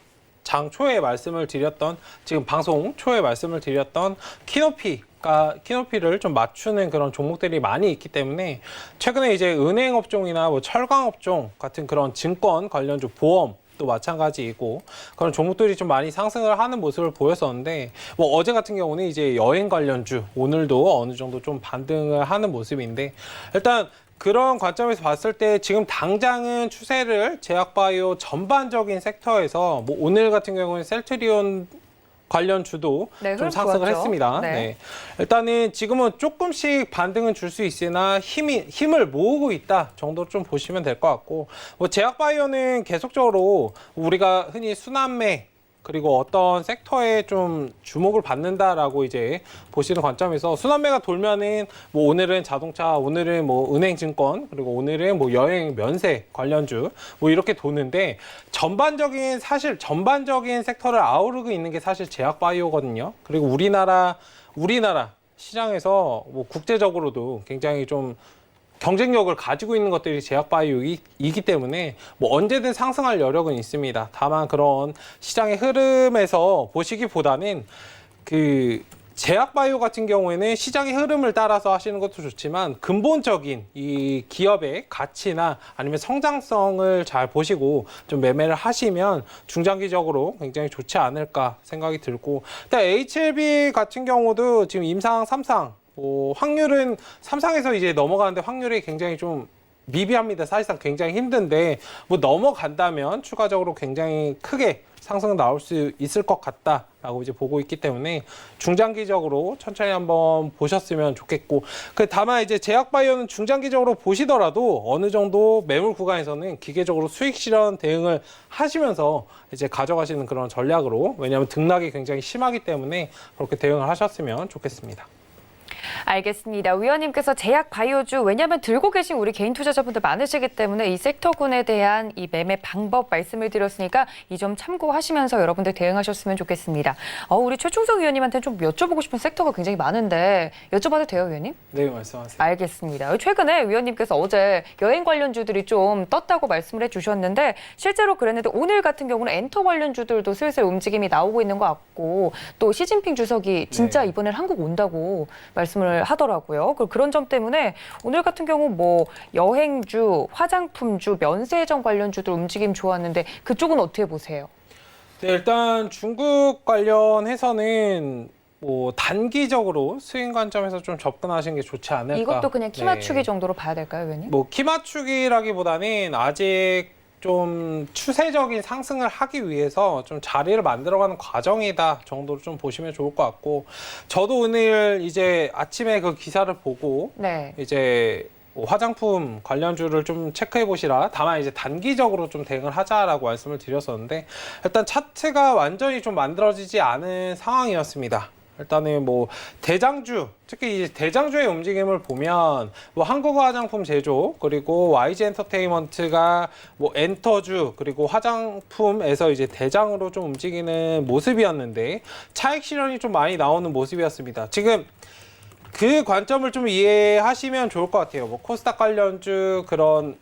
[SPEAKER 3] 장 초에 말씀을 드렸던 지금 방송 초에 말씀을 드렸던 키노피를 좀 맞추는 그런 종목들이 많이 있기 때문에 최근에 이제 은행 업종이나 뭐 철강 업종 같은 그런 증권 관련주 보험 또 마찬가지이고 그런 종목들이 좀 많이 상승을 하는 모습을 보였었는데 뭐 어제 같은 경우는 이제 여행 관련주 오늘도 어느 정도 좀 반등을 하는 모습인데 일단 그런 관점에서 봤을 때 지금 당장은 추세를 제약바이오 전반적인 섹터에서 뭐 오늘 같은 경우는 셀트리온 관련주도
[SPEAKER 2] 네,
[SPEAKER 3] 좀
[SPEAKER 2] 흐름
[SPEAKER 3] 상승을
[SPEAKER 2] 좋았죠.
[SPEAKER 3] 했습니다.
[SPEAKER 2] 네.
[SPEAKER 3] 네. 일단은 지금은 조금씩 반등은 줄 수 있으나 힘을 모으고 있다 정도 좀 보시면 될 것 같고 뭐 제약바이오는 계속적으로 우리가 흔히 순환매 그리고 어떤 섹터에 좀 주목을 받는다라고 이제 보시는 관점에서 순환매가 돌면은 뭐 오늘은 자동차, 오늘은 뭐 은행증권, 그리고 오늘은 뭐 여행 면세 관련주 뭐 이렇게 도는데 전반적인 섹터를 아우르고 있는 게 사실 제약바이오거든요. 그리고 우리나라 시장에서 뭐 국제적으로도 굉장히 좀 경쟁력을 가지고 있는 것들이 제약바이오이기 때문에 뭐 언제든 상승할 여력은 있습니다. 다만 그런 시장의 흐름에서 보시기보다는 그 제약바이오 같은 경우에는 시장의 흐름을 따라서 하시는 것도 좋지만 근본적인 이 기업의 가치나 아니면 성장성을 잘 보시고 좀 매매를 하시면 중장기적으로 굉장히 좋지 않을까 생각이 들고, 일단 HLB 같은 경우도 지금 임상 3상 확률은 3상에서 이제 넘어가는데 확률이 굉장히 좀 미비합니다. 사실상 굉장히 힘든데 뭐 넘어간다면 추가적으로 굉장히 크게 상승 나올 수 있을 것 같다라고 이제 보고 있기 때문에 중장기적으로 천천히 한번 보셨으면 좋겠고, 다만 이제 제약바이오는 중장기적으로 보시더라도 어느 정도 매물 구간에서는 기계적으로 수익 실현 대응을 하시면서 이제 가져가시는 그런 전략으로, 왜냐하면 등락이 굉장히 심하기 때문에 그렇게 대응을 하셨으면 좋겠습니다.
[SPEAKER 2] 알겠습니다. 위원님께서 제약 바이오주, 왜냐하면 들고 계신 우리 개인 투자자분들 많으시기 때문에 이 섹터군에 대한 이 매매 방법 말씀을 드렸으니까 이 점 참고하시면서 여러분들 대응하셨으면 좋겠습니다. 우리 최충석 위원님한테 좀 여쭤보고 싶은 섹터가 굉장히 많은데 여쭤봐도 돼요, 위원님?
[SPEAKER 3] 네, 말씀하세요.
[SPEAKER 2] 알겠습니다. 최근에 위원님께서 어제 여행 관련주들이 좀 떴다고 말씀을 해주셨는데 실제로 그랬는데 오늘 같은 경우는 엔터 관련주들도 슬슬 움직임이 나오고 있는 것 같고, 또 시진핑 주석이 진짜
[SPEAKER 3] 네.
[SPEAKER 2] 이번엔 한국 온다고 말씀을 하더라고요. 그런 점 때문에 오늘 같은 경우 뭐 여행주, 화장품주, 면세점 관련주들 움직임 좋았는데 그쪽은 어떻게 보세요?
[SPEAKER 3] 네, 일단 중국 관련해서는 뭐 단기적으로 수익 관점에서 좀 접근하시는 게 좋지 않을까.
[SPEAKER 2] 이것도 그냥 키 맞추기
[SPEAKER 3] 네.
[SPEAKER 2] 정도로 봐야 될까요, 위원님?
[SPEAKER 3] 뭐 키 맞추기라기보다는 아직 좀 추세적인 상승을 하기 위해서 좀 자리를 만들어가는 과정이다 정도로 좀 보시면 좋을 것 같고, 저도 오늘 이제 아침에 그 기사를 보고
[SPEAKER 2] 네.
[SPEAKER 3] 이제 뭐 화장품 관련주를 좀 체크해 보시라, 다만 이제 단기적으로 좀 대응을 하자라고 말씀을 드렸었는데, 일단 차트가 완전히 좀 만들어지지 않은 상황이었습니다. 일단은 뭐 대장주, 특히 이제 대장주의 움직임을 보면 뭐 한국 화장품 제조, 그리고 YG 엔터테인먼트가 뭐 엔터주, 그리고 화장품에서 이제 대장으로 좀 움직이는 모습이었는데 차익 실현이 좀 많이 나오는 모습이었습니다. 지금 그 관점을 좀 이해하시면 좋을 것 같아요. 뭐 코스닥 관련주, 그런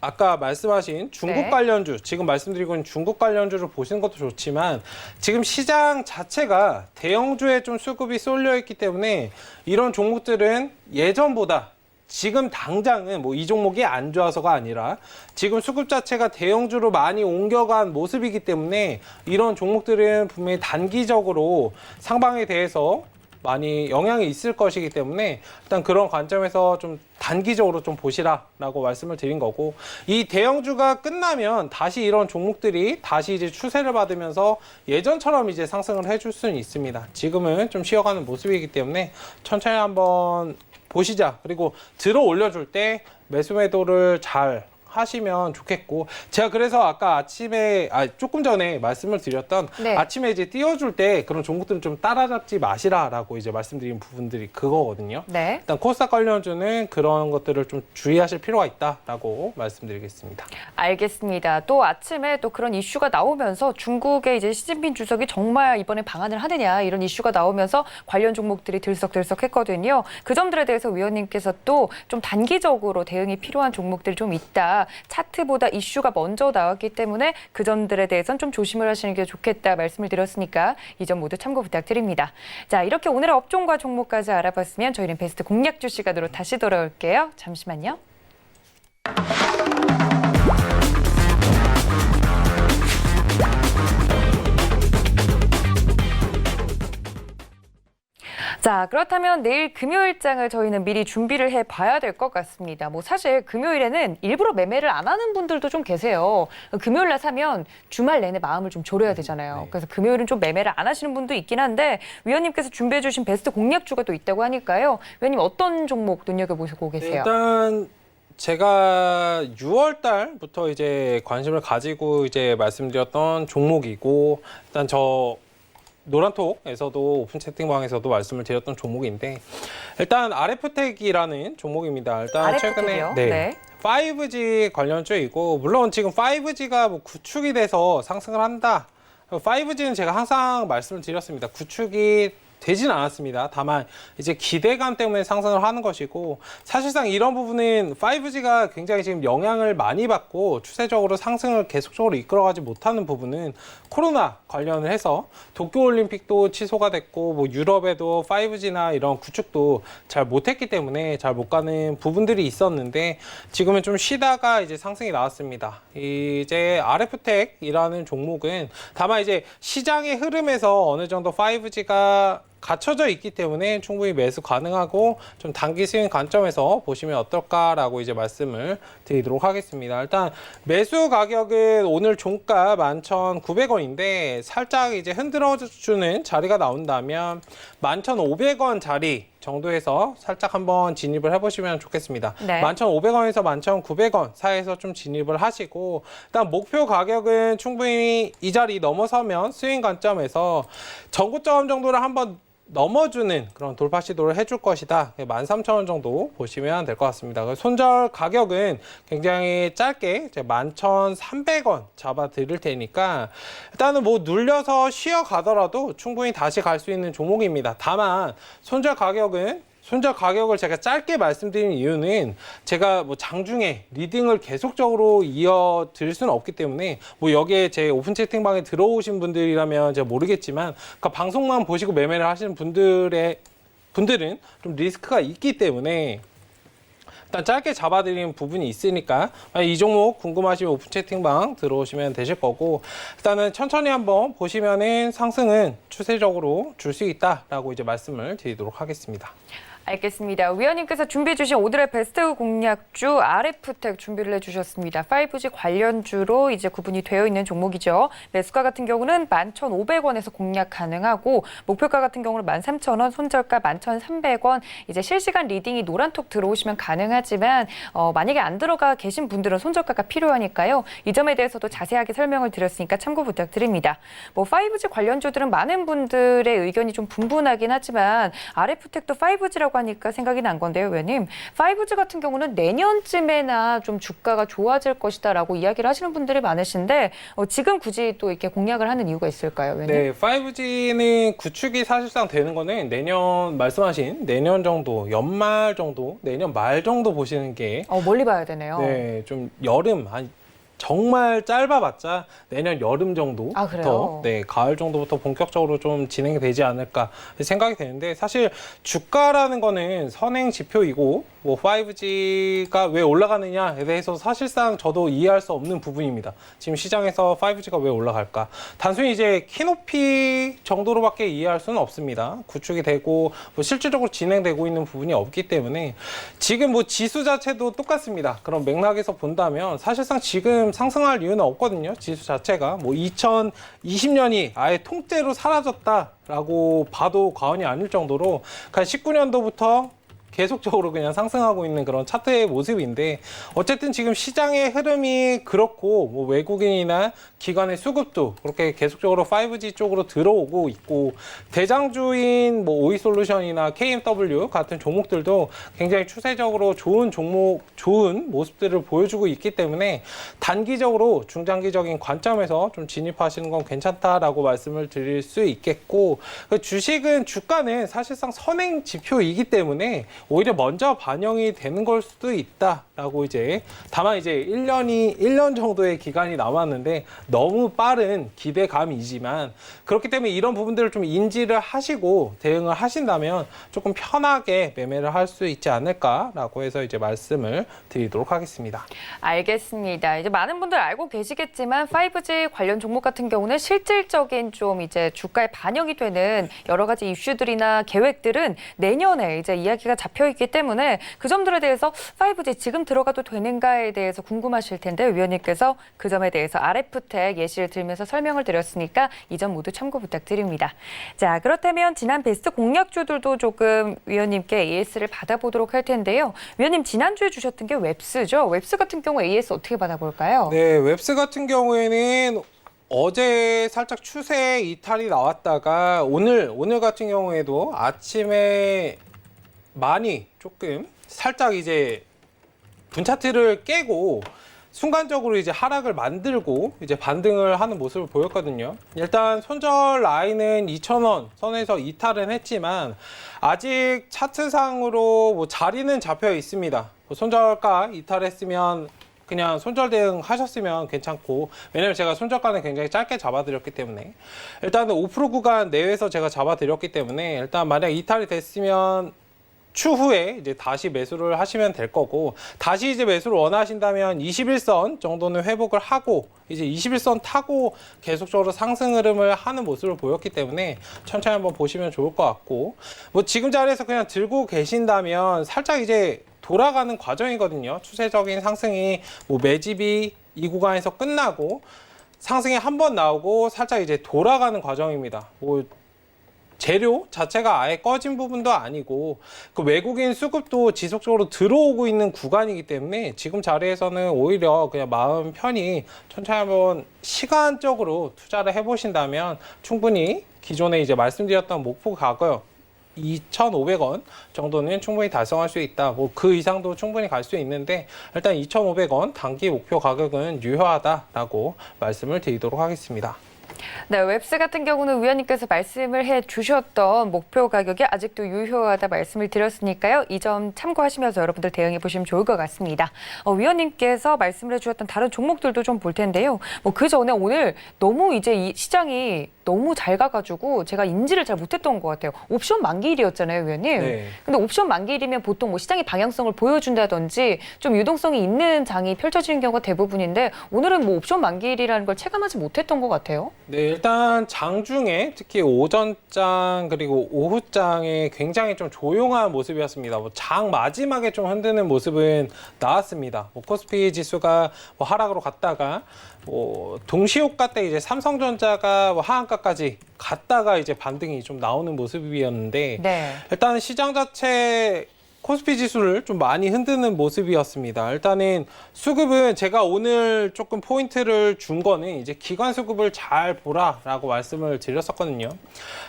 [SPEAKER 3] 아까 말씀하신 중국
[SPEAKER 2] 네.
[SPEAKER 3] 관련주, 지금 말씀드리고 있는 중국 관련주를 보시는 것도 좋지만 지금 시장 자체가 대형주에 좀 수급이 쏠려 있기 때문에 이런 종목들은 예전보다 지금 당장은 뭐 이 종목이 안 좋아서가 아니라 지금 수급 자체가 대형주로 많이 옮겨간 모습이기 때문에 이런 종목들은 분명히 단기적으로 상방에 대해서 많이 영향이 있을 것이기 때문에 일단 그런 관점에서 좀 단기적으로 좀 보시라라고 말씀을 드린 거고, 이 대형주가 끝나면 다시 이런 종목들이 다시 이제 추세를 받으면서 예전처럼 이제 상승을 해줄 수는 있습니다. 지금은 좀 쉬어가는 모습이기 때문에 천천히 한번 보시자. 그리고 들어 올려줄 때 매수 매도를 잘 하시면 좋겠고, 제가 그래서 아까 아침에 조금 전에 말씀을 드렸던
[SPEAKER 2] 네.
[SPEAKER 3] 아침에 이제 띄워줄 때 그런 종목들은 좀 따라잡지 마시라라고 이제 말씀드린 부분들이 그거거든요.
[SPEAKER 2] 네.
[SPEAKER 3] 일단 코스닥 관련주는 그런 것들을 좀 주의하실 필요가 있다라고 말씀드리겠습니다.
[SPEAKER 2] 알겠습니다. 또 아침에 또 그런 이슈가 나오면서 중국의 이제 시진핑 주석이 정말 이번에 방한을 하느냐 이런 이슈가 나오면서 관련 종목들이 들썩들썩했거든요. 그 점들에 대해서 위원님께서 또 좀 단기적으로 대응이 필요한 종목들이 좀 있다. 차트보다 이슈가 먼저 나왔기 때문에 그 점들에 대해서는 좀 조심을 하시는 게 좋겠다 말씀을 드렸으니까 이 점 모두 참고 부탁드립니다. 자, 이렇게 오늘의 업종과 종목까지 알아봤으면 저희는 베스트 공략주 시간으로 다시 돌아올게요. 잠시만요. 자, 그렇다면 내일 금요일장을 저희는 미리 준비를 해봐야 될 것 같습니다. 뭐 사실 금요일에는 일부러 매매를 안 하는 분들도 좀 계세요. 금요일 날 사면 주말 내내 마음을 좀 졸여야 되잖아요.
[SPEAKER 3] 네.
[SPEAKER 2] 그래서 금요일은 좀 매매를 안 하시는 분도 있긴 한데 위원님께서 준비해 주신 베스트 공략주가 또 있다고 하니까요. 위원님 어떤 종목 눈여겨보시고 계세요?
[SPEAKER 3] 일단 제가 6월 달부터 이제 관심을 가지고 이제 말씀드렸던 종목이고, 일단 저 노란톡에서도 오픈 채팅방에서도 말씀을 드렸던 종목인데, 일단 RF텍이라는 종목입니다. 일단
[SPEAKER 2] RF텍이요?
[SPEAKER 3] 최근에
[SPEAKER 2] 네.
[SPEAKER 3] 5G 관련주이고, 물론 지금 5G가 뭐 구축이 돼서 상승을 한다. 5G는 제가 항상 말씀을 드렸습니다. 구축이 되진 않았습니다. 다만 이제 기대감 때문에 상승을 하는 것이고 사실상 이런 부분은 5G가 굉장히 지금 영향을 많이 받고 추세적으로 상승을 계속적으로 이끌어가지 못하는 부분은 코로나 관련을 해서 도쿄올림픽도 취소가 됐고 뭐 유럽에도 5G나 이런 구축도 잘 못했기 때문에 잘 못 가는 부분들이 있었는데 지금은 좀 쉬다가 이제 상승이 나왔습니다. 이제 RF텍이라는 종목은 다만 이제 시장의 흐름에서 어느 정도 5G가 갖춰져 있기 때문에 충분히 매수 가능하고 좀 단기 수익 관점에서 보시면 어떨까라고 이제 말씀을 드리도록 하겠습니다. 일단 매수 가격은 오늘 종가 11,900원인데 살짝 이제 흔들어주는 자리가 나온다면 11,500원 자리 정도에서 살짝 한번 진입을 해보시면 좋겠습니다.
[SPEAKER 2] 네.
[SPEAKER 3] 11,500원에서 11,900원 사이에서 좀 진입을 하시고 일단 목표 가격은 충분히 이 자리 넘어서면 스윙 관점에서 전고점 정도를 한번 넘어주는 그런 돌파 시도를 해줄 것이다. 13,000원 정도 보시면 될 것 같습니다. 손절 가격은 굉장히 짧게 이제 11,300원 잡아 드릴 테니까 일단은 뭐 눌려서 쉬어가더라도 충분히 다시 갈 수 있는 종목입니다. 다만 손절 가격을 제가 짧게 말씀드린 이유는 제가 뭐 장중에 리딩을 계속적으로 이어드릴 수는 없기 때문에 뭐 여기에 제 오픈 채팅방에 들어오신 분들이라면 제가 모르겠지만 그러니까 방송만 보시고 매매를 하시는 분들은 좀 리스크가 있기 때문에 일단 짧게 잡아드리는 부분이 있으니까 이 종목 궁금하시면 오픈 채팅방 들어오시면 되실 거고 일단은 천천히 한번 보시면은 상승은 추세적으로 줄 수 있다라고 이제 말씀을 드리도록 하겠습니다.
[SPEAKER 2] 알겠습니다. 위원님께서 준비해 주신 오늘의 베스트 공략주 RF텍 준비를 해주셨습니다. 5G 관련주로 이제 구분이 되어 있는 종목이죠. 매수가 같은 경우는 11,500원에서 공략 가능하고 목표가 같은 경우는 13,000원, 손절가 11,300원. 이제 실시간 리딩이 노란톡 들어오시면 가능하지만 만약에 안 들어가 계신 분들은 손절가가 필요하니까요. 이 점에 대해서도 자세하게 설명을 드렸으니까 참고 부탁드립니다. 뭐 5G 관련주들은 많은 분들의 의견이 좀 분분하긴 하지만 RF텍도 5G라고 하니까 생각이 난 건데요, 위원님. 5G 같은 경우는 내년쯤에나 좀 주가가 좋아질 것이다라고 이야기를 하시는 분들이 많으신데 지금 굳이 또 이렇게 공략을 하는 이유가 있을까요, 위원님?
[SPEAKER 3] 네, 5G는 구축이 사실상 되는 거는 말씀하신 내년 정도, 연말 정도, 내년 말 정도 보시는 게
[SPEAKER 2] 멀리 봐야 되네요.
[SPEAKER 3] 네, 좀 여름 정말 짧아봤자 내년 여름
[SPEAKER 2] 아, 그래요?
[SPEAKER 3] 정도부터 가을 정도부터 본격적으로 좀 진행이 되지 않을까 생각이 되는데 사실 주가라는 거는 선행 지표이고 뭐 5G가 왜 올라가느냐에 대해서 사실상 저도 이해할 수 없는 부분입니다. 지금 시장에서 5G가 왜 올라갈까? 단순히 이제 키높이 정도로밖에 이해할 수는 없습니다. 구축이 되고 뭐 실질적으로 진행되고 있는 부분이 없기 때문에 지금 뭐 지수 자체도 똑같습니다. 그런 맥락에서 본다면 사실상 지금 상승할 이유는 없거든요. 지수 자체가 뭐 2020년이 아예 통째로 사라졌다라고 봐도 과언이 아닐 정도로 19년도부터 계속적으로 그냥 상승하고 있는 그런 차트의 모습인데 어쨌든 지금 시장의 흐름이 그렇고 뭐 외국인이나 기관의 수급도 그렇게 계속적으로 5G 쪽으로 들어오고 있고 대장주인 뭐 오이솔루션이나 KMW 같은 종목들도 굉장히 추세적으로 좋은 모습들을 보여주고 있기 때문에 단기적으로 중장기적인 관점에서 좀 진입하시는 건 괜찮다라고 말씀을 드릴 수 있겠고 주가는 사실상 선행 지표이기 때문에 오히려 먼저 반영이 되는 걸 수도 있다라고 다만 1년 정도의 기간이 남았는데 너무 빠른 기대감이지만 그렇기 때문에 이런 부분들을 좀 인지를 하시고 대응을 하신다면 조금 편하게 매매를 할 수 있지 않을까라고 해서 말씀을 드리도록 하겠습니다.
[SPEAKER 2] 알겠습니다. 이제 많은 분들 알고 계시겠지만 5G 관련 종목 같은 경우는 실질적인 좀 주가에 반영이 되는 여러 가지 이슈들이나 계획들은 내년에 이야기가 잡혀 있기 때문에 그 점들에 대해서 5G 지금 들어가도 되는가에 대해서 궁금하실 텐데 위원님께서 그 점에 대해서 RF텍 예시를 들면서 설명을 드렸으니까 이 점 모두 참고 부탁드립니다. 자, 그렇다면 지난 베스트 공략주들도 조금 위원님께 AS를 받아보도록 할 텐데요. 위원님 지난주에 주셨던 게 웹스죠. 웹스 같은 경우 AS 어떻게 받아볼까요?
[SPEAKER 3] 네, 웹스 같은 경우에는 어제 살짝 추세 이탈이 나왔다가 오늘 같은 경우에도 아침에 많이 조금 살짝 분차트를 깨고 순간적으로 이제 하락을 만들고 이제 반등을 하는 모습을 보였거든요. 일단 손절 라인은 2,000원 선에서 이탈은 했지만 아직 차트상으로 뭐 자리는 잡혀 있습니다. 뭐 손절가 이탈했으면 그냥 손절 대응 하셨으면 괜찮고, 왜냐면 제가 손절가는 굉장히 짧게 잡아드렸기 때문에 일단은 5% 구간 내외에서 제가 잡아드렸기 때문에 일단 만약 이탈이 됐으면 추후에 이제 다시 매수를 하시면 될 거고, 다시 이제 매수를 원하신다면 21선 정도는 회복을 하고 이제 21선 타고 계속적으로 상승 흐름을 하는 모습을 보였기 때문에 천천히 한번 보시면 좋을 것 같고, 뭐 지금 자리에서 그냥 들고 계신다면 살짝 이제 돌아가는 과정이거든요. 추세적인 상승이 뭐 매집이 이 구간에서 끝나고 상승이 한 번 나오고 살짝 이제 돌아가는 과정입니다. 뭐 재료 자체가 아예 꺼진 부분도 아니고 그 외국인 수급도 지속적으로 들어오고 있는 구간이기 때문에 지금 자리에서는 오히려 그냥 마음 편히 천천히 한번 시간적으로 투자를 해보신다면 충분히 기존에 이제 말씀드렸던 목표 가격 2,500원 정도는 충분히 달성할 수 있다. 뭐 그 이상도 충분히 갈 수 있는데 일단 2,500원 단기 목표 가격은 유효하다라고 말씀을 드리도록 하겠습니다.
[SPEAKER 2] 네, 웹스 같은 경우는 위원님께서 말씀을 해주셨던 목표 가격이 아직도 유효하다 말씀을 드렸으니까요. 이 점 참고하시면서 여러분들 대응해 보시면 좋을 것 같습니다. 위원님께서 말씀을 해주셨던 다른 종목들도 좀 볼 텐데요. 뭐 그 전에 오늘 너무 이제 이 시장이 너무 잘 가가지고 제가 인지를 잘 못했던 것 같아요. 옵션 만기일이었잖아요, 위원님.
[SPEAKER 3] 네.
[SPEAKER 2] 근데 옵션 만기일이면 보통 뭐 시장의 방향성을 보여준다든지 좀 유동성이 있는 장이 펼쳐지는 경우가 대부분인데 오늘은 뭐 옵션 만기일이라는 걸 체감하지 못했던 것 같아요.
[SPEAKER 3] 네, 일단 장중에 특히 오전장 그리고 오후장에 굉장히 좀 조용한 모습이었습니다. 뭐 장 마지막에 좀 흔드는 모습은 나왔습니다. 뭐 코스피 지수가 뭐 하락으로 갔다가 뭐 동시호가 때 이제 삼성전자가 뭐 하한가까지 갔다가 이제 반등이 좀 나오는 모습이었는데
[SPEAKER 2] 네.
[SPEAKER 3] 일단 시장 자체 코스피 지수를 좀 많이 흔드는 모습이었습니다. 일단은 수급은 제가 오늘 조금 포인트를 준 거는 이제 기관 수급을 잘 보라라고 말씀을 드렸었거든요.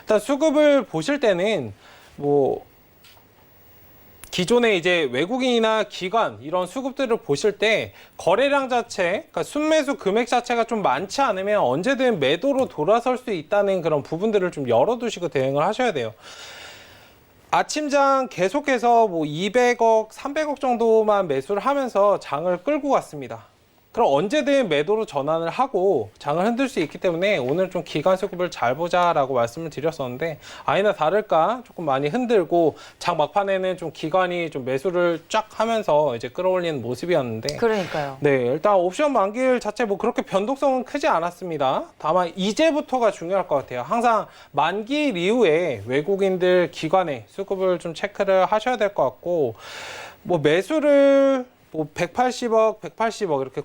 [SPEAKER 3] 일단 수급을 보실 때는 뭐 기존에 이제 외국인이나 기관 이런 수급들을 보실 때 거래량 자체, 그러니까 순매수 금액 자체가 좀 많지 않으면 언제든 매도로 돌아설 수 있다는 그런 부분들을 좀 열어두시고 대응을 하셔야 돼요. 아침장 계속해서 뭐 200억, 300억 정도만 매수를 하면서 장을 끌고 갔습니다. 그럼 언제든 매도로 전환을 하고 장을 흔들 수 있기 때문에 오늘 좀 기관 수급을 잘 보자라고 말씀을 드렸었는데 아니나 다를까 조금 많이 흔들고 장 막판에는 좀 기관이 좀 매수를 쫙 하면서 이제 끌어올리는 모습이었는데
[SPEAKER 2] 그러니까요.
[SPEAKER 3] 네, 일단 옵션 만기일 자체 뭐 그렇게 변동성은 크지 않았습니다. 다만 이제부터가 중요할 것 같아요. 항상 만기일 이후에 외국인들 기관의 수급을 좀 체크를 하셔야 될 것 같고 뭐 매수를 뭐 180억, 180억 이렇게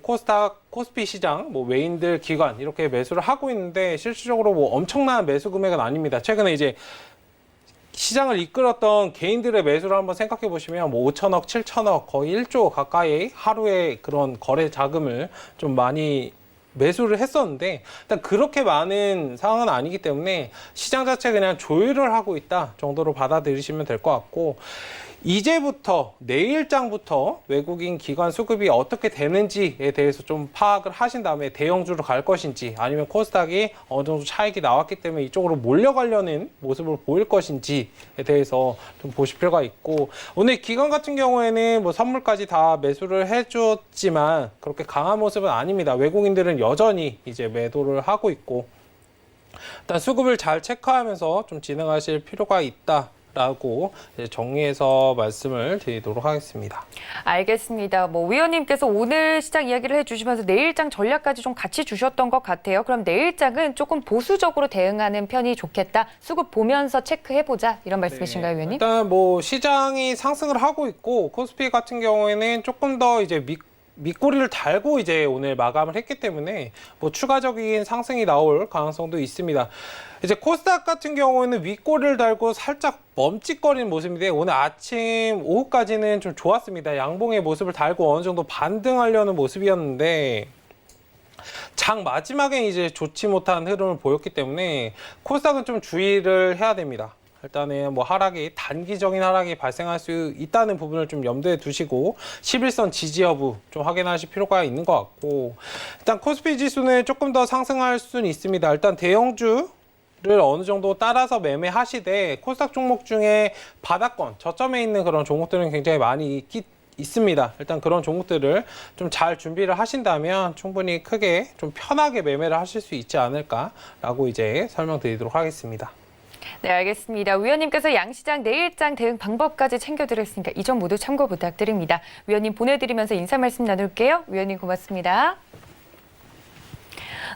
[SPEAKER 3] 코스피 시장, 뭐 외인들 기관 이렇게 매수를 하고 있는데 실질적으로 뭐 엄청난 매수 금액은 아닙니다. 최근에 이제 시장을 이끌었던 개인들의 매수를 한번 생각해 보시면 뭐 5천억, 7천억 거의 1조 가까이 하루에 그런 거래 자금을 좀 많이 매수를 했었는데 일단 그렇게 많은 상황은 아니기 때문에 시장 자체 그냥 조율을 하고 있다 정도로 받아들이시면 될 것 같고 이제부터 내일장부터 외국인 기관 수급이 어떻게 되는지에 대해서 좀 파악을 하신 다음에 대형주로 갈 것인지 아니면 코스닥이 어느 정도 차익이 나왔기 때문에 이쪽으로 몰려가려는 모습을 보일 것인지에 대해서 좀 보실 필요가 있고 오늘 기관 같은 경우에는 뭐 선물까지 다 매수를 해줬지만 그렇게 강한 모습은 아닙니다. 외국인들은 여전히 이제 매도를 하고 있고 일단 수급을 잘 체크하면서 좀 진행하실 필요가 있다. 라고 정리해서 말씀을 드리도록 하겠습니다.
[SPEAKER 2] 알겠습니다. 뭐 위원님께서 오늘 시장 이야기를 해주시면서 내일장 전략까지 좀 같이 주셨던 것 같아요. 그럼 내일장은 조금 보수적으로 대응하는 편이 좋겠다. 수급 보면서 체크해보자 이런 말씀이신가요, 위원님?
[SPEAKER 3] 일단 뭐 시장이 상승을 하고 있고 코스피 같은 경우에는 조금 더 이제 밑꼬리를 달고 이제 오늘 마감을 했기 때문에 뭐 추가적인 상승이 나올 가능성도 있습니다. 이제 코스닥 같은 경우에는 윗꼬리를 달고 살짝 멈칫거리는 모습인데 오늘 아침 오후까지는 좀 좋았습니다. 양봉의 모습을 달고 어느 정도 반등하려는 모습이었는데 장 마지막에 이제 좋지 못한 흐름을 보였기 때문에 코스닥은 좀 주의를 해야 됩니다. 일단은 뭐 단기적인 하락이 발생할 수 있다는 부분을 좀 염두에 두시고 11선 지지 여부 좀 확인하실 필요가 있는 것 같고, 일단 코스피 지수는 조금 더 상승할 수는 있습니다. 일단 대형주 를 어느 정도 따라서 매매하시되 코스닥 종목 중에 바닥권, 저점에 있는 그런 종목들은 굉장히 많이 있습니다. 일단 그런 종목들을 좀 잘 준비를 하신다면 충분히 크게 좀 편하게 매매를 하실 수 있지 않을까라고 이제 설명드리도록 하겠습니다.
[SPEAKER 2] 네, 알겠습니다. 위원님께서 양시장 내일장 대응 방법까지 챙겨드렸으니까 이 점 모두 참고 부탁드립니다. 위원님 보내드리면서 인사 말씀 나눌게요. 위원님 고맙습니다.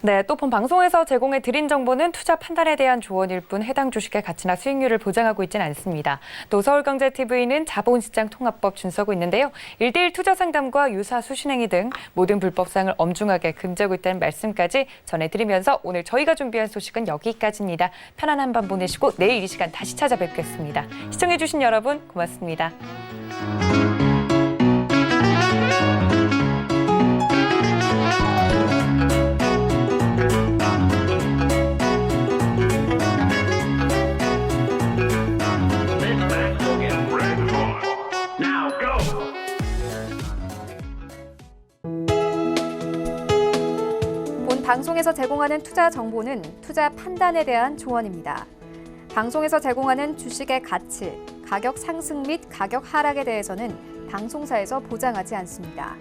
[SPEAKER 2] 네, 또 본 방송에서 제공해 드린 정보는 투자 판단에 대한 조언일 뿐 해당 주식의 가치나 수익률을 보장하고 있지는 않습니다. 또 서울경제TV는 자본시장 통합법 준수하고 있는데요. 1:1 투자 상담과 유사 수신행위 등 모든 불법사항을 엄중하게 금지하고 있다는 말씀까지 전해드리면서 오늘 저희가 준비한 소식은 여기까지입니다. 편안한 밤 보내시고 내일 이 시간 다시 찾아뵙겠습니다. 시청해주신 여러분 고맙습니다.
[SPEAKER 1] 본 방송에서 제공하는 투자 정보는 투자 판단에 대한 조언입니다. 방송에서 제공하는 주식의 가치, 가격 상승 및 가격 하락에 대해서는 방송사에서 보장하지 않습니다.